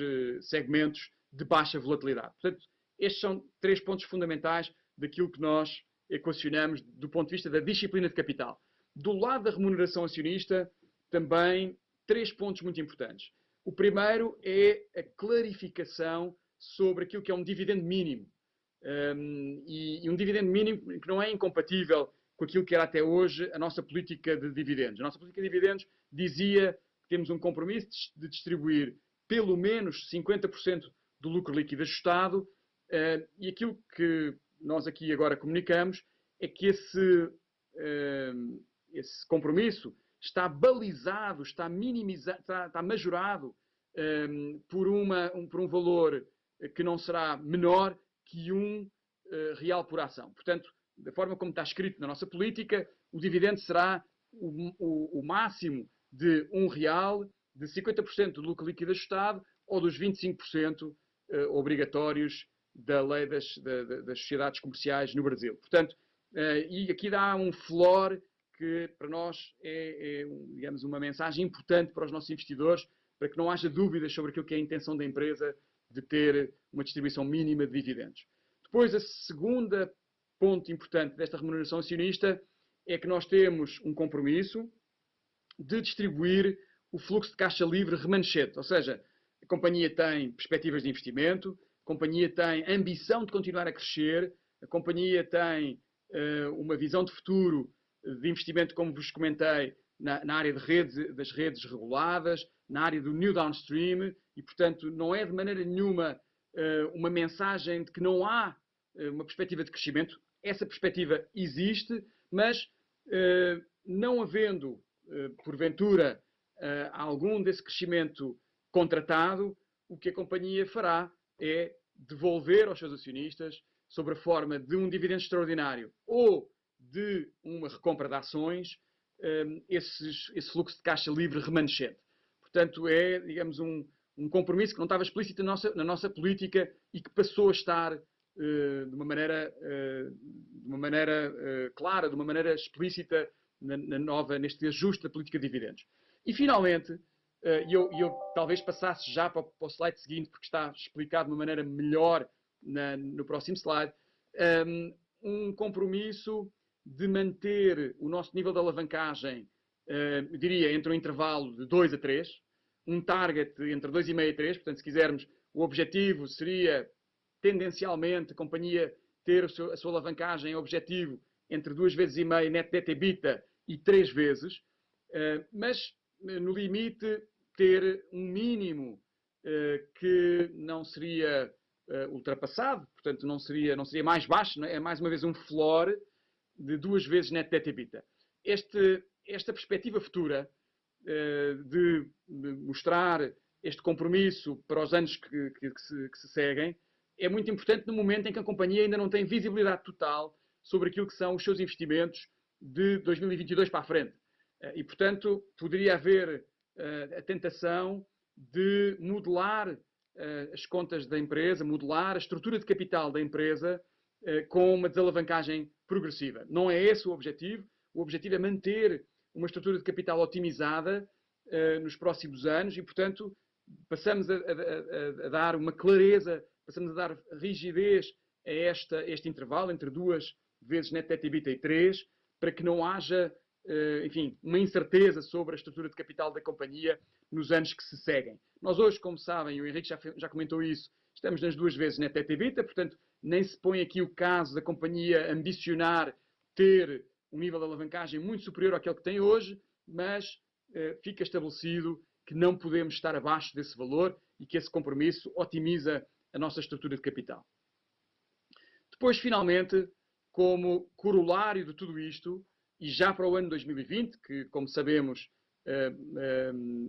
segmentos de baixa volatilidade. Portanto, estes são 3 pontos fundamentais daquilo que nós equacionamos do ponto de vista da disciplina de capital. Do lado da remuneração acionista, também 3 pontos muito importantes. O primeiro é a clarificação sobre aquilo que é um dividendo mínimo. E um dividendo mínimo que não é incompatível com aquilo que era até hoje a nossa política de dividendos. A nossa política de dividendos dizia que temos um compromisso de distribuir pelo menos 50% do lucro líquido ajustado, e aquilo que nós aqui agora comunicamos é que esse compromisso está balizado, está minimizado, está majorado por um valor que não será menor que R$1 por ação. Portanto, da forma como está escrito na nossa política, o dividendo será o máximo de R$1, de 50% do lucro líquido ajustado ou dos 25% obrigatórios da lei das sociedades comerciais no Brasil. Portanto, e aqui dá um floor que para nós digamos, uma mensagem importante para os nossos investidores, para que não haja dúvidas sobre aquilo que é a intenção da empresa de ter uma distribuição mínima de dividendos. Depois, a segunda ponto importante desta remuneração acionista é que nós temos um compromisso de distribuir o fluxo de caixa livre remanescente, ou seja, a companhia tem perspectivas de investimento, a companhia tem ambição de continuar a crescer, a companhia tem uma visão de futuro de investimento, como vos comentei, na área das redes reguladas, na área do New Downstream, e, portanto, não é de maneira nenhuma uma mensagem de que não há uma perspectiva de crescimento. Essa perspectiva existe, mas não havendo, porventura, algum desse crescimento contratado, o que a companhia fará é devolver aos seus acionistas, sob a forma de um dividendo extraordinário ou de uma recompra de ações, esse fluxo de caixa livre remanescente. Portanto, é, digamos, um compromisso que não estava explícito na nossa política e que passou a estar de uma maneira clara, de uma maneira explícita neste ajuste da política de dividendos. E, finalmente, eu talvez passasse já para o slide seguinte, porque está explicado de uma maneira melhor no próximo slide, um compromisso de manter o nosso nível de alavancagem, eu diria, entre um intervalo de 2 a 3, um target entre 2,5 a 3, portanto, se quisermos, o objetivo seria, tendencialmente, a companhia ter a sua alavancagem objetivo entre 2,5 vezes net debt EBITDA e 3 vezes, mas no limite ter um mínimo que não seria ultrapassado, portanto não seria mais baixo, não é? É mais uma vez um floor de 2 vezes net debt EBITDA. Esta perspectiva futura de mostrar este compromisso para os anos que se seguem é muito importante no momento em que a companhia ainda não tem visibilidade total sobre aquilo que são os seus investimentos de 2022 para a frente. E, portanto, poderia haver a tentação de modelar as contas da empresa, modelar a estrutura de capital da empresa com uma desalavancagem progressiva. Não é esse o objetivo. O objetivo é manter uma estrutura de capital otimizada nos próximos anos e, portanto, passamos a dar uma clareza, passamos a dar rigidez a este intervalo entre 2 vezes net debt EBITDA e 3, para que não haja, enfim, uma incerteza sobre a estrutura de capital da companhia nos anos que se seguem. Nós hoje, como sabem, o Henrique já comentou isso, estamos nas 2 vezes net debt EBITDA, portanto, nem se põe aqui o caso da companhia ambicionar ter um nível de alavancagem muito superior àquele que tem hoje, mas fica estabelecido que não podemos estar abaixo desse valor e que esse compromisso otimiza a nossa estrutura de capital. Depois, finalmente, como corolário de tudo isto, e já para o ano 2020, que, como sabemos,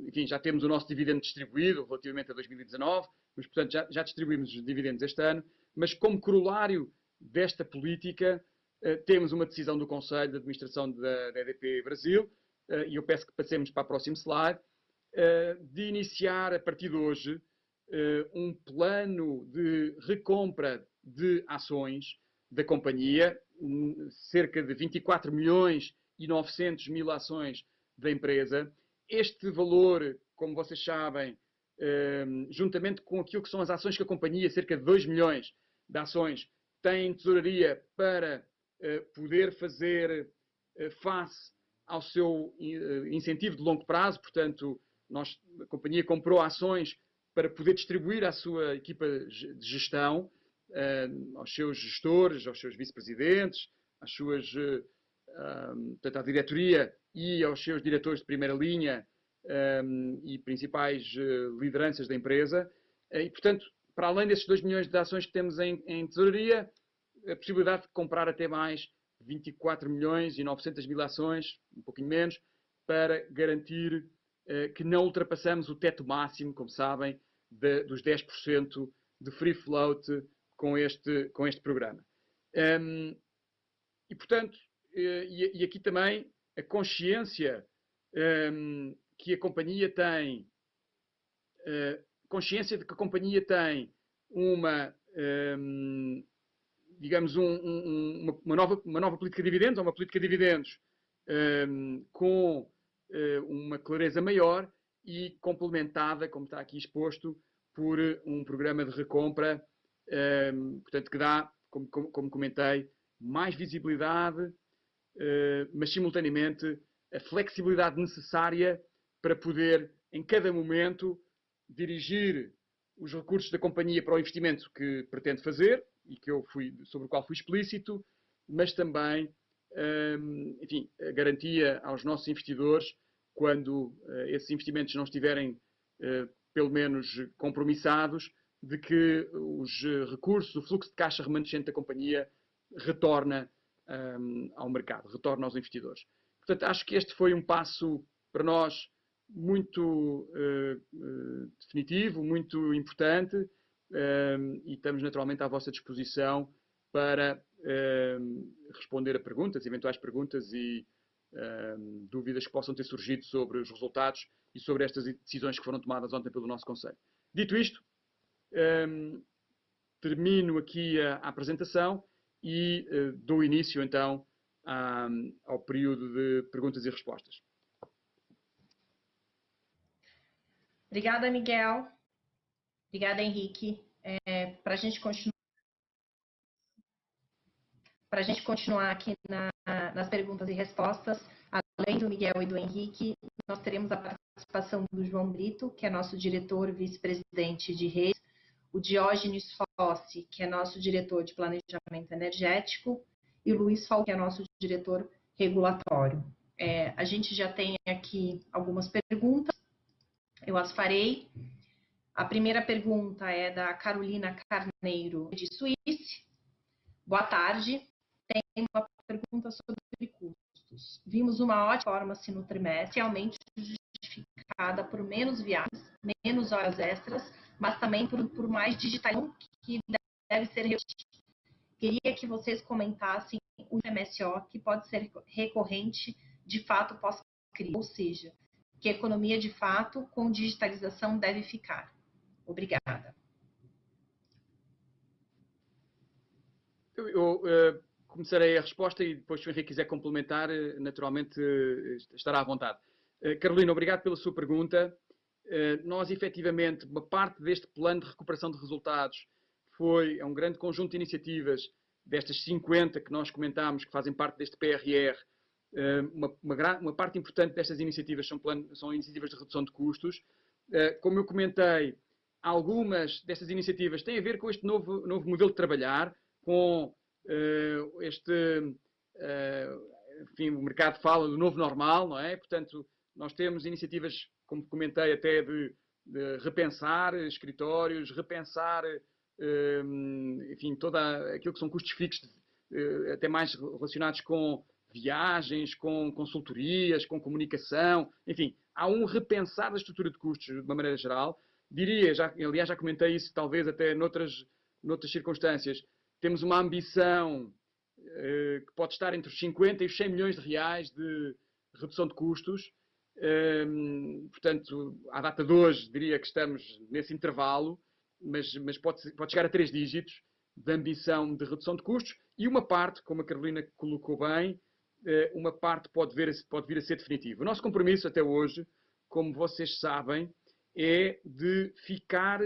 enfim, já temos o nosso dividendo distribuído relativamente a 2019, mas, portanto, já distribuímos os dividendos este ano, mas como corolário desta política, temos uma decisão do Conselho de Administração da EDP Brasil, e eu peço que passemos para o próximo slide, de iniciar, a partir de hoje, um plano de recompra de ações da companhia, cerca de 24 milhões e 900 mil ações da empresa. Este valor, como vocês sabem, juntamente com aquilo que são as ações que a companhia, cerca de 2 milhões de ações, tem em tesouraria para poder fazer face ao seu incentivo de longo prazo. Portanto, a companhia comprou ações para poder distribuir à sua equipa de gestão, aos seus gestores, aos seus vice-presidentes, portanto, à diretoria e aos seus diretores de primeira linha e principais lideranças da empresa. E, portanto, para além desses 2 milhões de ações que temos em tesouraria, a possibilidade de comprar até mais 24 milhões e 900 mil ações, um pouquinho menos, para garantir que não ultrapassamos o teto máximo, como sabem, dos 10% de free float com este programa. E, portanto, e aqui também a consciência que a companhia tem, consciência de que a companhia tem digamos, uma nova política de dividendos, ou uma política de dividendos com uma clareza maior e complementada, como está aqui exposto, por um programa de recompra, portanto, que dá, como comentei, mais visibilidade, mas simultaneamente a flexibilidade necessária para poder, em cada momento, dirigir os recursos da companhia para o investimento que pretende fazer e sobre o qual fui explícito, mas também, enfim, a garantia aos nossos investidores, quando esses investimentos não estiverem, pelo menos, compromissados, de que os recursos, o fluxo de caixa remanescente da companhia retorna ao mercado, retorna aos investidores. Portanto, acho que este foi um passo para nós muito definitivo, muito importante, e estamos naturalmente à vossa disposição para responder a perguntas, eventuais perguntas e dúvidas que possam ter surgido sobre os resultados e sobre estas decisões que foram tomadas ontem pelo nosso Conselho. Dito isto, termino aqui a apresentação e dou início então ao período de perguntas e respostas. Obrigada, Miguel. Obrigada, Henrique. Para a gente continuar aqui nas perguntas e respostas, além do Miguel e do Henrique, nós teremos a participação do João Brito, que é nosso diretor vice-presidente de redes, o Diógenes Fossi, que é nosso diretor de planejamento energético, e o Luiz Falcão, que é nosso diretor regulatório. A gente já tem aqui algumas perguntas, eu as farei. A primeira pergunta é da Carolina Carneiro, de Suíça. Boa tarde. Tem uma pergunta sobre custos. Vimos uma ótima performance no trimestre, realmente justificada por menos viagens, menos horas extras, mas também por mais digitalização que deve ser reduzido. Queria que vocês comentassem o MSO, que pode ser recorrente de fato pós-crise, ou seja, que a economia de fato com digitalização deve ficar. Obrigada. Eu começarei a resposta e depois, se o Henrique quiser complementar, naturalmente estará à vontade. Carolina, obrigado pela sua pergunta. Nós, efetivamente, uma parte deste plano de recuperação de resultados é um grande conjunto de iniciativas, destas 50 que nós comentámos, que fazem parte deste PRR. Uma parte importante destas iniciativas são iniciativas de redução de custos. Como eu comentei, algumas destas iniciativas têm a ver com este novo modelo de trabalhar, com enfim, o mercado fala do novo normal, não é? Portanto, nós temos iniciativas, como comentei, até de repensar escritórios, repensar, enfim, todo aquilo que são custos fixos, até mais relacionados com viagens, com consultorias, com comunicação, enfim, há um repensar da estrutura de custos de uma maneira geral. Diria, aliás, já comentei isso talvez até noutras circunstâncias, temos uma ambição que pode estar entre os 50 e os 100 milhões de reais de redução de custos. Portanto, à data de hoje, diria que estamos nesse intervalo, mas pode chegar a 3 dígitos de ambição de redução de custos e uma parte, como a Carolina colocou bem, uma parte pode vir a ser definitiva. O nosso compromisso até hoje, como vocês sabem, é de ficar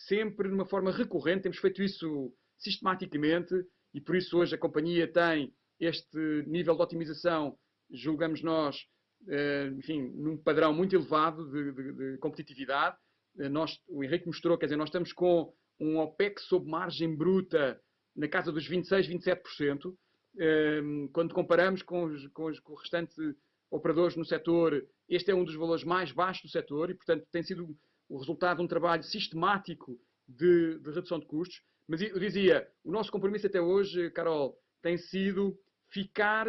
sempre de uma forma recorrente. Temos feito isso sistematicamente e por isso hoje a companhia tem este nível de otimização, julgamos nós, enfim, num padrão muito elevado de competitividade. O Henrique mostrou, quer dizer, nós estamos com um OPEX sob margem bruta na casa dos 26%, 27%. Quando comparamos com o restante operadores no setor, este é um dos valores mais baixos do setor e, portanto, tem sido o resultado de um trabalho sistemático de redução de custos. Mas eu dizia, o nosso compromisso até hoje, Carol, tem sido ficar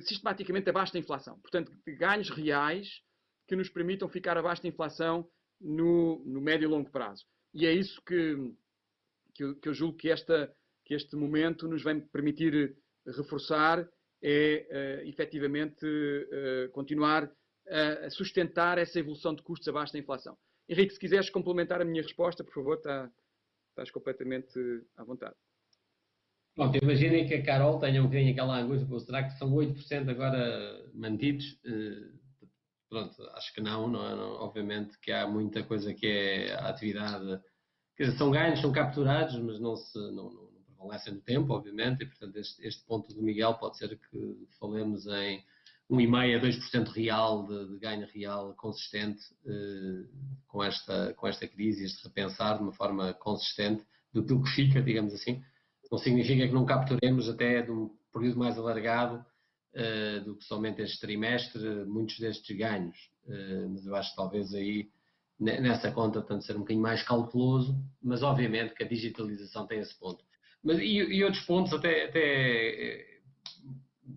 sistematicamente abaixo da inflação. Portanto, ganhos reais que nos permitam ficar abaixo da inflação no médio e longo prazo. E é isso que eu julgo que este momento nos vai permitir reforçar, efetivamente continuar a sustentar essa evolução de custos abaixo da inflação. Henrique, se quiseres complementar a minha resposta, por favor, estás completamente à vontade. Pronto, imaginem que a Carol tenha um bocadinho aquela angústia, será que são 8% agora mantidos? Pronto, acho que não, obviamente que há muita coisa que é a atividade, quer dizer, são ganhos, são capturados, mas não prevalecem no tempo, obviamente, e portanto este ponto do Miguel pode ser que falemos em 1,5% a 2% real de ganho real consistente com esta crise, este repensar de uma forma consistente do que fica, digamos assim. Não significa que não capturemos até de um período mais alargado do que somente este trimestre, muitos destes ganhos. Mas eu acho que talvez aí, nessa conta, tem de ser um bocadinho mais cauteloso, mas obviamente que a digitalização tem esse ponto. Mas, e outros pontos, até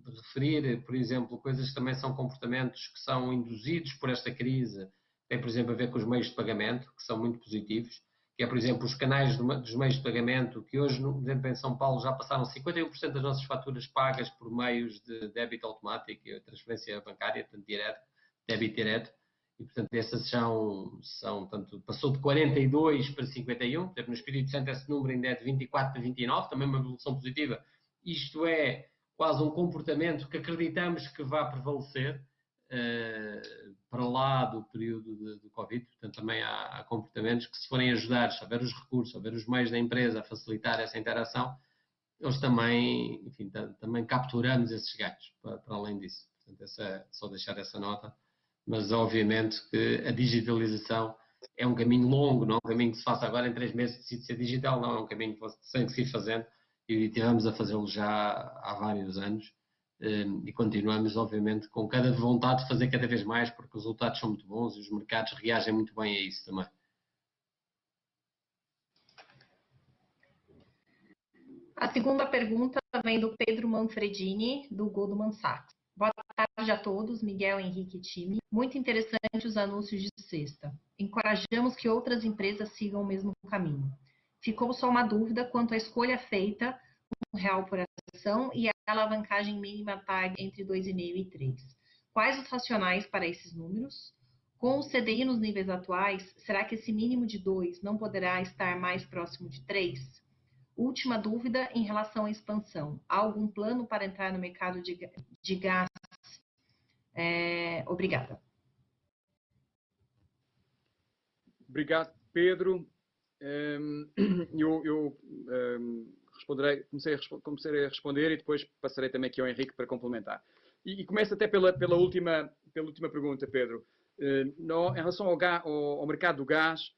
referir, por exemplo, coisas que também são comportamentos que são induzidos por esta crise, tem, por exemplo, a ver com os meios de pagamento, que são muito positivos, que é, por exemplo, os canais dos meios de pagamento, que hoje, por exemplo, em São Paulo já passaram 51% das nossas faturas pagas por meios de débito automático, transferência bancária, tanto direto, débito direto, e, portanto, essas tanto, passou de 42 para 51, por exemplo, no Espírito Santo esse número ainda é de 24 para 29, também uma evolução positiva. Isto é quase um comportamento que acreditamos que vai prevalecer para lá do período de Covid. Portanto, também há comportamentos que, se forem ajudar, se houver os recursos, se houver os meios da empresa a facilitar essa interação, eles também, enfim, também capturamos esses ganhos, para além disso. Portanto, só deixar essa nota. Mas, obviamente, que a digitalização é um caminho longo, não é um caminho que se faça agora em 3 meses decide ser digital, não, é um caminho que tem que se ir fazendo e tivemos a fazê-lo já há vários anos e continuamos, obviamente, com cada vontade de fazer cada vez mais, porque os resultados são muito bons e os mercados reagem muito bem a isso também. A segunda pergunta vem do Pedro Manfredini, do Goldman Sachs. Boa tarde a todos, Miguel, Henrique e time. Muito interessante os anúncios de sexta. Encorajamos que outras empresas sigam o mesmo caminho. Ficou só uma dúvida quanto à escolha feita, R$ 1 por ação, e a alavancagem mínima TAG entre 2,5 e 3. Quais os racionais para esses números? Com o CDI nos níveis atuais, será que esse mínimo de 2 não poderá estar mais próximo de 3? Última dúvida em relação à expansão. Há algum plano para entrar no mercado de gás? Obrigada. Obrigado, Pedro. Eu responderei, comecei a responder e depois passarei também aqui ao Henrique para complementar. E começo até pela última pergunta, Pedro. Em relação ao mercado do gás,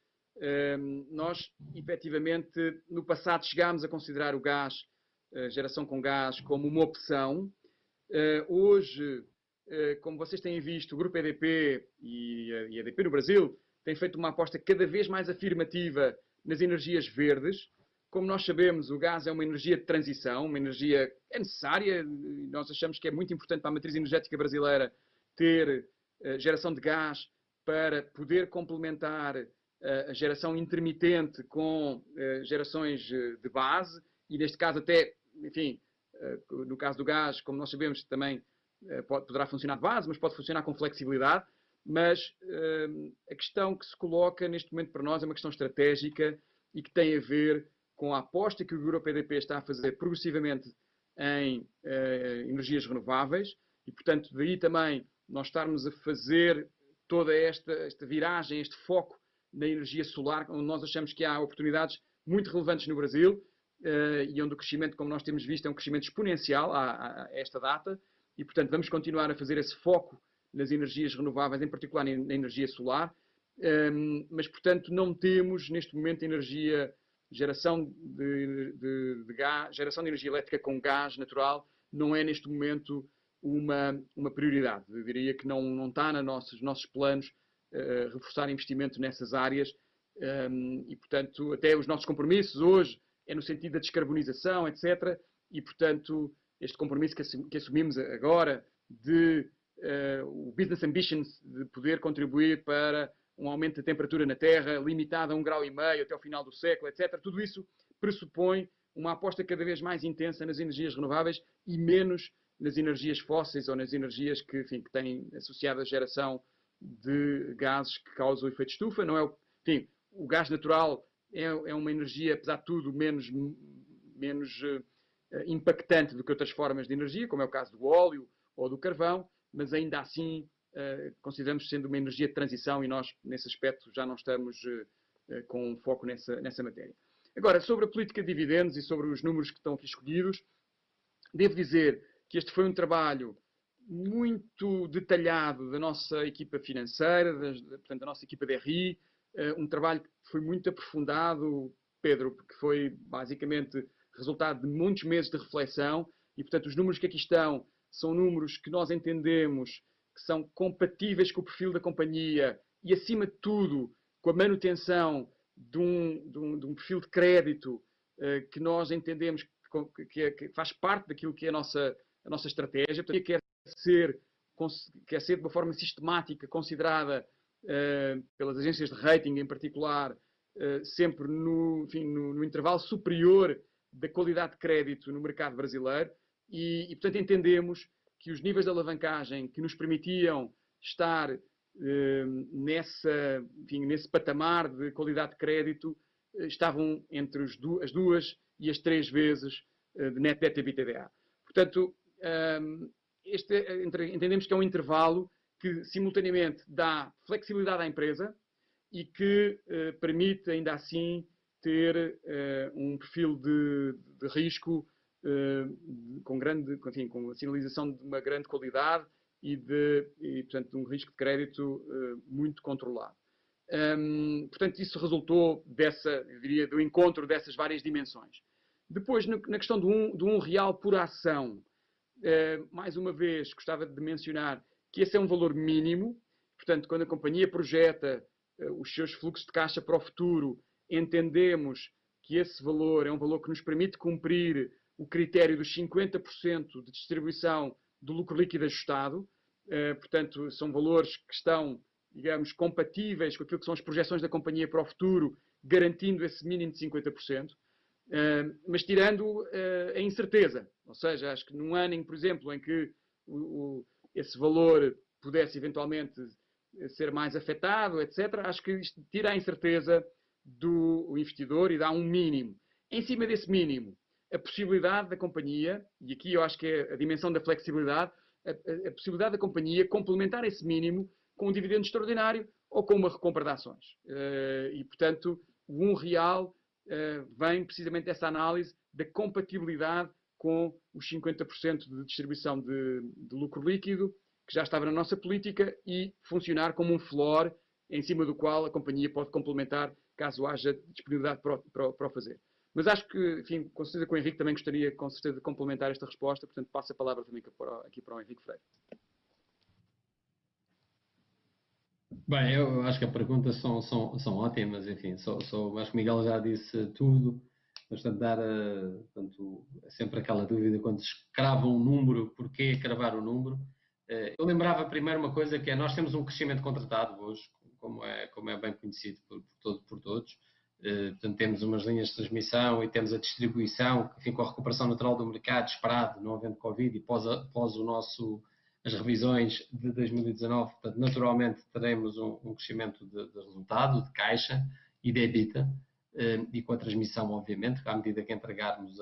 nós, efetivamente, no passado chegámos a considerar o gás, geração com gás, como uma opção. Hoje, como vocês têm visto, o Grupo EDP e a EDP no Brasil têm feito uma aposta cada vez mais afirmativa nas energias verdes. Como nós sabemos, o gás é uma energia de transição, uma energia que é necessária. Nós achamos que é muito importante para a matriz energética brasileira ter geração de gás para poder complementar a geração intermitente com gerações de base e, neste caso, até, enfim, no caso do gás, como nós sabemos, também poderá funcionar de base, mas pode funcionar com flexibilidade. Mas a questão que se coloca neste momento para nós é uma questão estratégica e que tem a ver com a aposta que o Grupo EDP está a fazer progressivamente em energias renováveis e, portanto, daí também nós estarmos a fazer toda esta viragem, este foco na energia solar, onde nós achamos que há oportunidades muito relevantes no Brasil e onde o crescimento, como nós temos visto, é um crescimento exponencial a esta data e, portanto, vamos continuar a fazer esse foco nas energias renováveis, em particular na energia solar, mas, portanto, não temos neste momento geração de gás, geração de energia elétrica com gás natural, não é neste momento uma prioridade. Eu diria que não está nos nossos planos reforçar investimento nessas áreas e, portanto, até os nossos compromissos hoje é no sentido da descarbonização, etc. E, portanto, este compromisso que assumimos agora de o Business Ambitions, de poder contribuir para um aumento da temperatura na Terra limitado a 1,5 graus até ao final do século, etc. Tudo isso pressupõe uma aposta cada vez mais intensa nas energias renováveis e menos nas energias fósseis ou nas energias que têm associada a geração de gases que causam o efeito estufa. Não é, enfim, o gás natural é uma energia, apesar de tudo, menos impactante do que outras formas de energia, como é o caso do óleo ou do carvão, mas ainda assim consideramos sendo uma energia de transição e nós, nesse aspecto, já não estamos com foco nessa matéria. Agora, sobre a política de dividendos e sobre os números que estão aqui escolhidos, devo dizer que este foi um trabalho muito detalhado da nossa equipa financeira, portanto, da nossa equipa de RI, um trabalho que foi muito aprofundado, Pedro, porque foi basicamente resultado de muitos meses de reflexão e, portanto, os números que aqui estão são números que nós entendemos que são compatíveis com o perfil da companhia e, acima de tudo, com a manutenção de um perfil de crédito que nós entendemos que faz parte daquilo que é a nossa estratégia, portanto, quer ser de uma forma sistemática considerada pelas agências de rating, em particular, sempre no intervalo superior da qualidade de crédito no mercado brasileiro e, portanto, entendemos que os níveis de alavancagem que nos permitiam estar nesse patamar de qualidade de crédito estavam entre as 2 e as 3 vezes de net debt EBITDA. Portanto, entendemos que é um intervalo que simultaneamente dá flexibilidade à empresa e que permite ainda assim ter um perfil de risco com a sinalização de uma grande qualidade e portanto, de um risco de crédito muito controlado. Portanto, isso resultou eu diria, do encontro dessas várias dimensões. Depois, na questão de um real por ação, mais uma vez, gostava de mencionar que esse é um valor mínimo. Portanto, quando a companhia projeta os seus fluxos de caixa para o futuro, entendemos que esse valor é um valor que nos permite cumprir o critério dos 50% de distribuição do lucro líquido ajustado. Portanto, são valores que estão, digamos, compatíveis com aquilo que são as projeções da companhia para o futuro, garantindo esse mínimo de 50%. Mas tirando a incerteza. Ou seja, acho que num ano, por exemplo, em que esse valor pudesse eventualmente ser mais afetado, etc., acho que isto tira a incerteza do investidor e dá um mínimo. Em cima desse mínimo, a possibilidade da companhia, e aqui eu acho que é a dimensão da flexibilidade, a possibilidade da companhia complementar esse mínimo com um dividendo extraordinário ou com uma recompra de ações. E, portanto, o R$1 vem precisamente dessa análise da compatibilidade com os 50% de distribuição de lucro líquido, que já estava na nossa política, e funcionar como um floor em cima do qual a companhia pode complementar caso haja disponibilidade para o fazer. Mas acho que, enfim, com certeza que o Henrique também gostaria, com certeza, de complementar esta resposta, portanto passo a palavra também aqui para o Henrique Freire. Bem, eu acho que as perguntas são ótimas, enfim, acho que o Miguel já disse tudo, mas portanto, portanto, é sempre aquela dúvida quando se crava um número, porquê cravar o número? Eu lembrava primeiro uma coisa que é, nós temos um crescimento contratado hoje, como é bem conhecido por todos. Portanto, temos umas linhas de transmissão e temos a distribuição, enfim, com a recuperação natural do mercado esperado, não havendo Covid, e pós as revisões de 2019, portanto, naturalmente teremos um crescimento de resultado, de caixa e de EBITDA, e com a transmissão, obviamente, à medida que entregarmos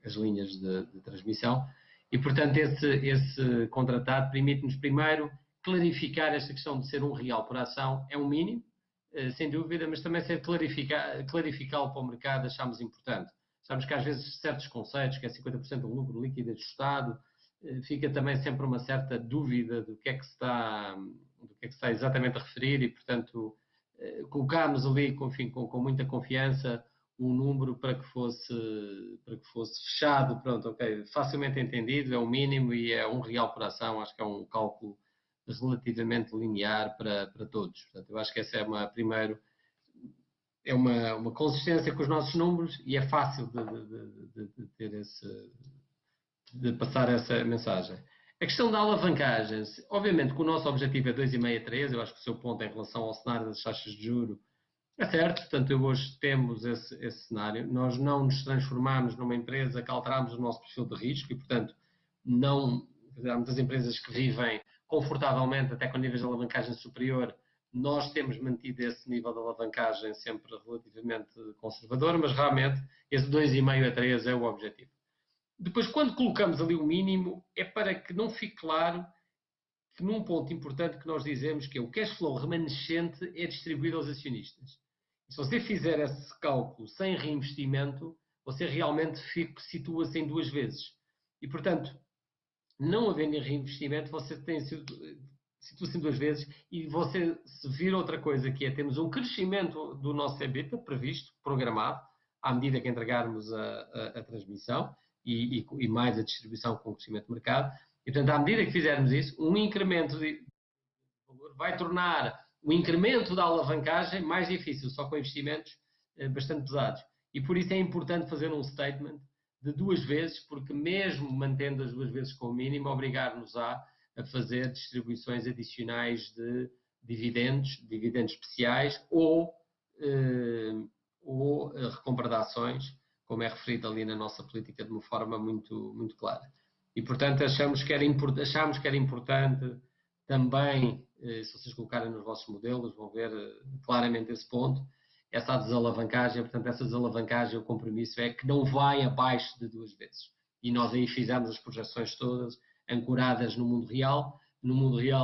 as linhas de transmissão. E, portanto, esse contratado permite-nos, primeiro, clarificar esta questão de ser R$1 por ação, é um mínimo, sem dúvida, mas também ser clarificá-lo para o mercado achamos importante. Sabemos que às vezes certos conceitos, que é 50% do lucro líquido ajustado, fica também sempre uma certa dúvida do que é que se está exatamente a referir e, portanto, colocámos ali com muita confiança um número para que fosse fechado, pronto, ok, facilmente entendido, é o mínimo e é R$1 por ação, acho que é um cálculo relativamente linear para todos. Portanto, eu acho que essa é primeiro, é uma consistência com os nossos números e é fácil de ter de passar essa mensagem. A questão da alavancagem, obviamente que o nosso objetivo é 2,5 a 3, eu acho que o seu ponto em relação ao cenário das taxas de juros é certo, portanto, hoje temos esse cenário. Nós não nos transformamos numa empresa que alteramos o nosso perfil de risco e, portanto, há muitas empresas que vivem confortavelmente até com níveis de alavancagem superior. Nós temos mantido esse nível de alavancagem sempre relativamente conservador, mas realmente esse 2,5 a 3 é o objetivo. Depois, quando colocamos ali o mínimo, é para que não fique claro que num ponto importante que nós dizemos que é o cash flow remanescente é distribuído aos acionistas. E se você fizer esse cálculo sem reinvestimento, você realmente situa-se em 2 vezes. E, portanto, não havendo reinvestimento, você situa-se em 2 vezes e você se vira outra coisa, que é temos um crescimento do nosso EBITDA previsto, programado, à medida que entregarmos a transmissão e mais a distribuição com o crescimento do mercado. E, portanto, à medida que fizermos isso, um incremento de valor vai tornar o incremento da alavancagem mais difícil, só com investimentos bastante pesados. E por isso é importante fazer um statement de 2 vezes, porque mesmo mantendo as 2 vezes com o mínimo, obrigar-nos a fazer distribuições adicionais de dividendos especiais ou recompra de ações, como é referido ali na nossa política de uma forma muito, muito clara. E, portanto, achámos que era importante também, se vocês colocarem nos vossos modelos, vão ver claramente esse ponto, essa desalavancagem. Portanto, essa desalavancagem, o compromisso é que não vai abaixo de 2 vezes. E nós aí fizemos as projeções todas ancoradas no mundo real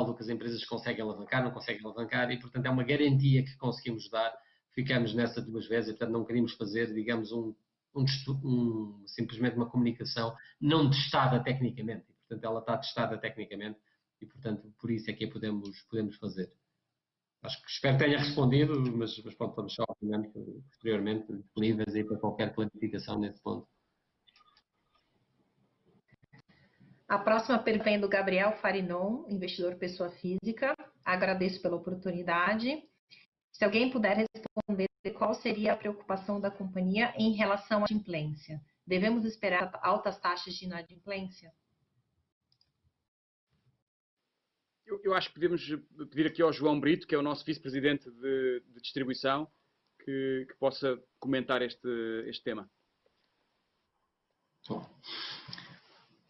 do que as empresas conseguem alavancar, não conseguem alavancar, e, portanto, é uma garantia que conseguimos dar. Ficamos nessa 2 vezes e, portanto, não queríamos fazer, digamos, simplesmente uma comunicação não testada tecnicamente. E, portanto, ela está testada tecnicamente e, portanto, por isso é que a podemos fazer. Espero que tenha respondido, mas pronto, estamos só, obviamente, posteriormente disponíveis aí para qualquer clarificação nesse ponto. A próxima pergunta vem do Gabriel Farinon, investidor pessoa física. Agradeço pela oportunidade. Se alguém puder responder, qual seria a preocupação da companhia em relação à inadimplência? Devemos esperar altas taxas de inadimplência? Eu acho que podemos pedir aqui ao João Brito, que é o nosso vice-presidente de distribuição, que possa comentar este tema.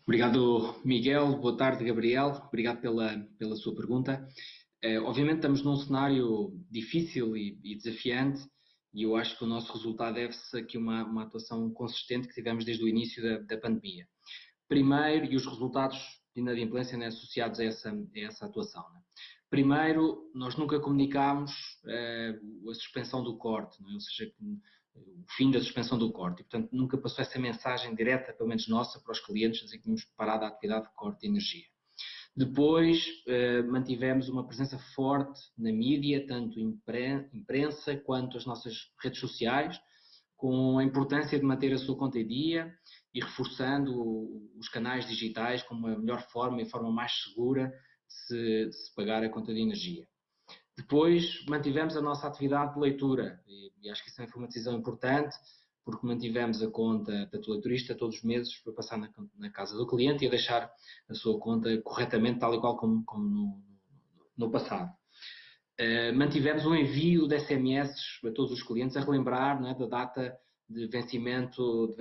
Obrigado, Miguel. Boa tarde, Gabriel. Obrigado pela sua pergunta. Obviamente estamos num cenário difícil e desafiante e eu acho que o nosso resultado deve-se aqui a uma atuação consistente que tivemos desde o início da pandemia. Primeiro, e os resultados de inadimplência, né, associados a essa atuação. Né? Primeiro, nós nunca comunicámos a suspensão do corte, não é? Ou seja, o fim da suspensão do corte. E, portanto, nunca passou essa mensagem direta, pelo menos nossa, para os clientes, dizer que tínhamos parado a atividade de corte de energia. Depois, mantivemos uma presença forte na mídia, tanto imprensa quanto as nossas redes sociais, com a importância de manter a sua conta em dia e reforçando os canais digitais como a melhor forma e a forma mais segura de se pagar a conta de energia. Depois, mantivemos a nossa atividade de leitura e acho que isso é uma decisão importante, porque mantivemos a conta do leiturista todos os meses para passar na casa do cliente e a deixar a sua conta corretamente, tal e qual como no passado. Mantivemos o envio de SMS a todos os clientes a relembrar, não é, da data de vencimento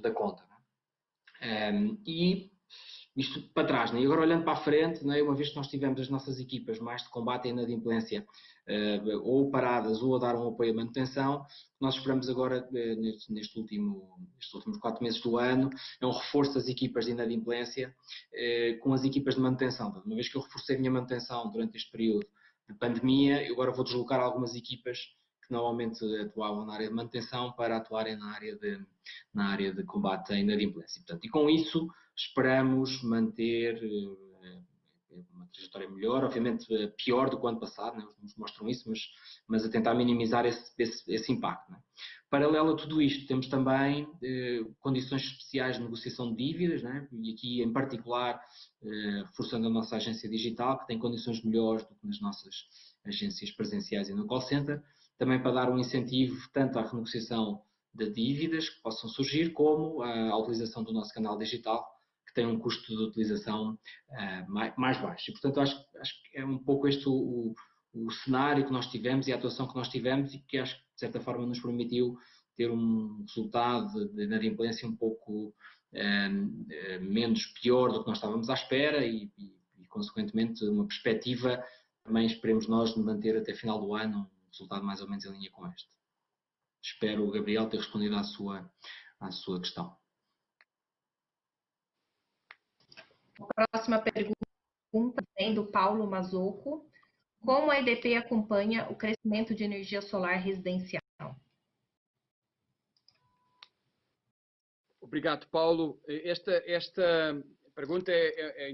da conta. Não é? E isto para trás, né? E agora olhando para a frente, né? Uma vez que nós tivemos as nossas equipas mais de combate à inadimplência ou paradas ou a dar um apoio à manutenção, nós esperamos agora, nestes últimos 4 meses do ano, é um reforço das equipas de inadimplência com as equipas de manutenção. Uma vez que eu reforcei a minha manutenção durante este período de pandemia, eu agora vou deslocar algumas equipas que normalmente atuavam na área de manutenção para atuarem na área de combate à inadimplência. Portanto, e com isso esperamos manter uma trajetória melhor, obviamente pior do que o ano passado, né? Os números mostram isso, mas a tentar minimizar esse impacto. Né? Paralelo a tudo isto, temos também condições especiais de negociação de dívidas, né? E aqui em particular reforçando a nossa agência digital, que tem condições melhores do que nas nossas agências presenciais e no call center, também para dar um incentivo tanto à renegociação de dívidas que possam surgir, como à utilização do nosso canal digital, que tem um custo de utilização mais baixo. E, portanto, acho que é um pouco este o cenário que nós tivemos e a atuação que nós tivemos e que acho que, de certa forma, nos permitiu ter um resultado de inadimplência um pouco menos pior do que nós estávamos à espera e, consequentemente, uma perspectiva também esperemos nós de manter até final do ano um resultado mais ou menos em linha com este. Espero, Gabriel, ter respondido à sua questão. A próxima pergunta vem do Paulo Mazocco. Como a EDP acompanha o crescimento de energia solar residencial? Obrigado, Paulo. Esta pergunta é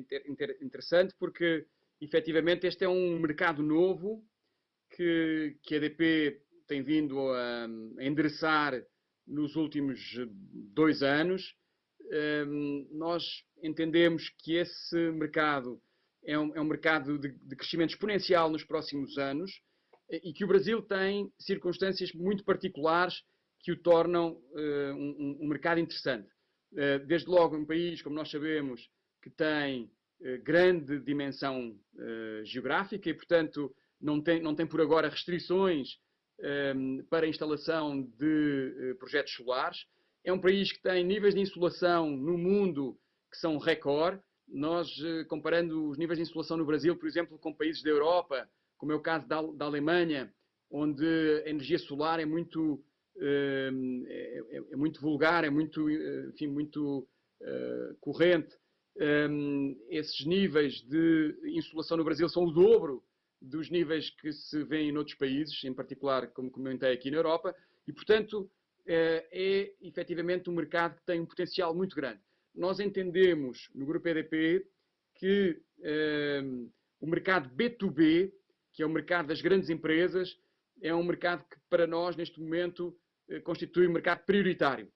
interessante porque, efetivamente, este é um mercado novo que a EDP tem vindo a endereçar nos últimos 2 anos. Nós entendemos que esse mercado é um mercado de crescimento exponencial nos próximos anos e que o Brasil tem circunstâncias muito particulares que o tornam um mercado interessante. Desde logo, um país, como nós sabemos, que tem grande dimensão geográfica e, portanto, não tem por agora restrições para a instalação de projetos solares. É um país que tem níveis de insolação no mundo que são recorde. Nós, comparando os níveis de insolação no Brasil, por exemplo, com países da Europa, como é o caso da Alemanha, onde a energia solar é muito vulgar, é muito, enfim, muito corrente. Esses níveis de insolação no Brasil são o dobro dos níveis que se vêem noutros países, em particular, como comentei aqui na Europa, e, portanto, é efetivamente um mercado que tem um potencial muito grande. Nós entendemos, no Grupo EDP, que o mercado B2B, que é o mercado das grandes empresas, é um mercado que, para nós, neste momento, constitui um mercado prioritário.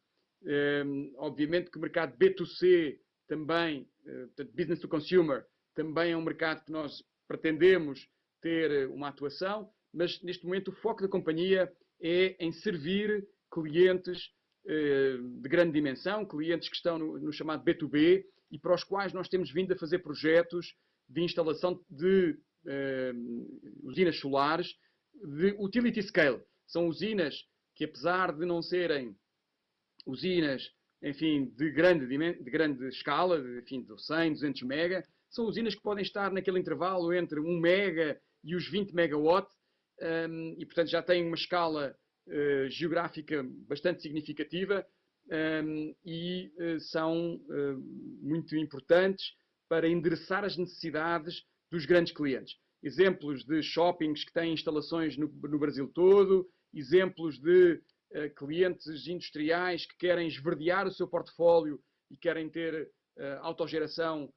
Obviamente que o mercado B2C também portanto, business to consumer, também é um mercado que nós pretendemos ter uma atuação, mas neste momento o foco da companhia é em servir clientes de grande dimensão, clientes que estão no chamado B2B e para os quais nós temos vindo a fazer projetos de instalação de usinas solares de utility scale. São usinas que, apesar de não serem usinas, enfim, de grande escala, enfim, de 100, 200 mega, são usinas que podem estar naquele intervalo entre 1 mega e os 20 megawatt, e portanto já têm uma escala geográfica bastante significativa e são muito importantes para endereçar as necessidades dos grandes clientes. Exemplos de shoppings que têm instalações no Brasil todo, exemplos de clientes industriais que querem esverdear o seu portfólio e querem ter autogeração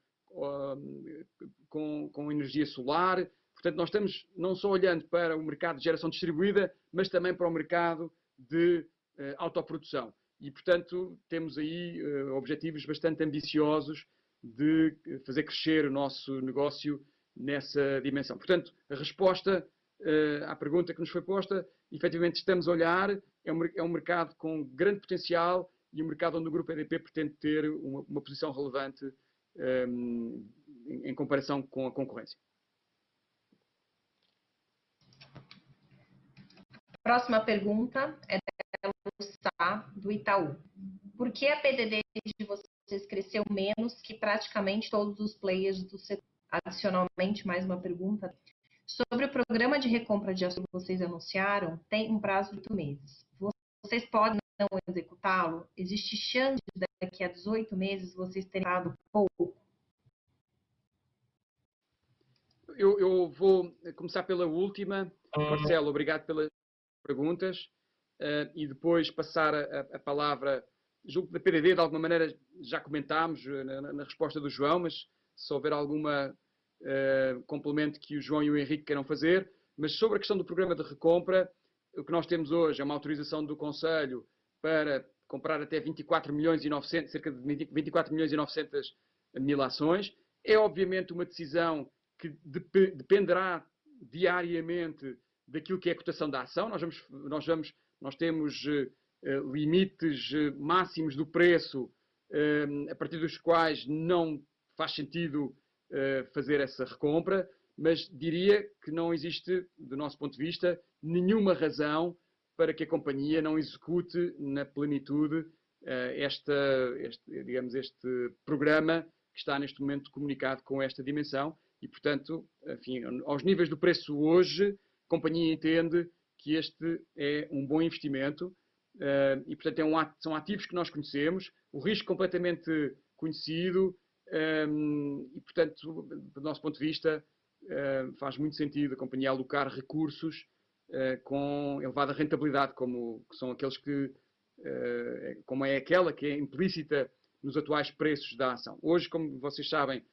com energia solar. Portanto, nós estamos não só olhando para o mercado de geração distribuída, mas também para o mercado de autoprodução. E, portanto, temos aí objetivos bastante ambiciosos de fazer crescer o nosso negócio nessa dimensão. Portanto, a resposta à pergunta que nos foi posta, efetivamente estamos a olhar, é um mercado com grande potencial e um mercado onde o Grupo EDP pretende ter uma posição relevante em comparação com a concorrência. Próxima pergunta é da Sá, do Itaú. Por que a PDD de vocês cresceu menos que praticamente todos os players do setor? Adicionalmente, mais uma pergunta. Sobre o programa de recompra de ações que vocês anunciaram, tem um prazo de 8 meses. Vocês podem não executá-lo? Existe chance de daqui a 18 meses vocês terem dado pouco? Eu vou começar pela última. Marcelo, obrigado pelas perguntas. E depois passar a palavra, julgo que da PDD, de alguma maneira, já comentámos na resposta do João, mas se houver alguma complemento que o João e o Henrique queiram fazer. Mas sobre a questão do programa de recompra, o que nós temos hoje é uma autorização do Conselho para comprar até 24 milhões e 900, cerca de 24 milhões e 900 mil ações. É obviamente uma decisão que dependerá diariamente daquilo que é a cotação da ação. Nós temos limites máximos do preço a partir dos quais não faz sentido fazer essa recompra, mas diria que não existe, do nosso ponto de vista, nenhuma razão para que a companhia não execute na plenitude este programa que está neste momento comunicado com esta dimensão e, portanto, enfim, aos níveis do preço hoje, a companhia entende que este é um bom investimento e, portanto, são ativos que nós conhecemos, o risco completamente conhecido e, portanto, do nosso ponto de vista, faz muito sentido a companhia alocar recursos com elevada rentabilidade, como são aqueles como é aquela que é implícita nos atuais preços da ação. Hoje, como vocês sabem,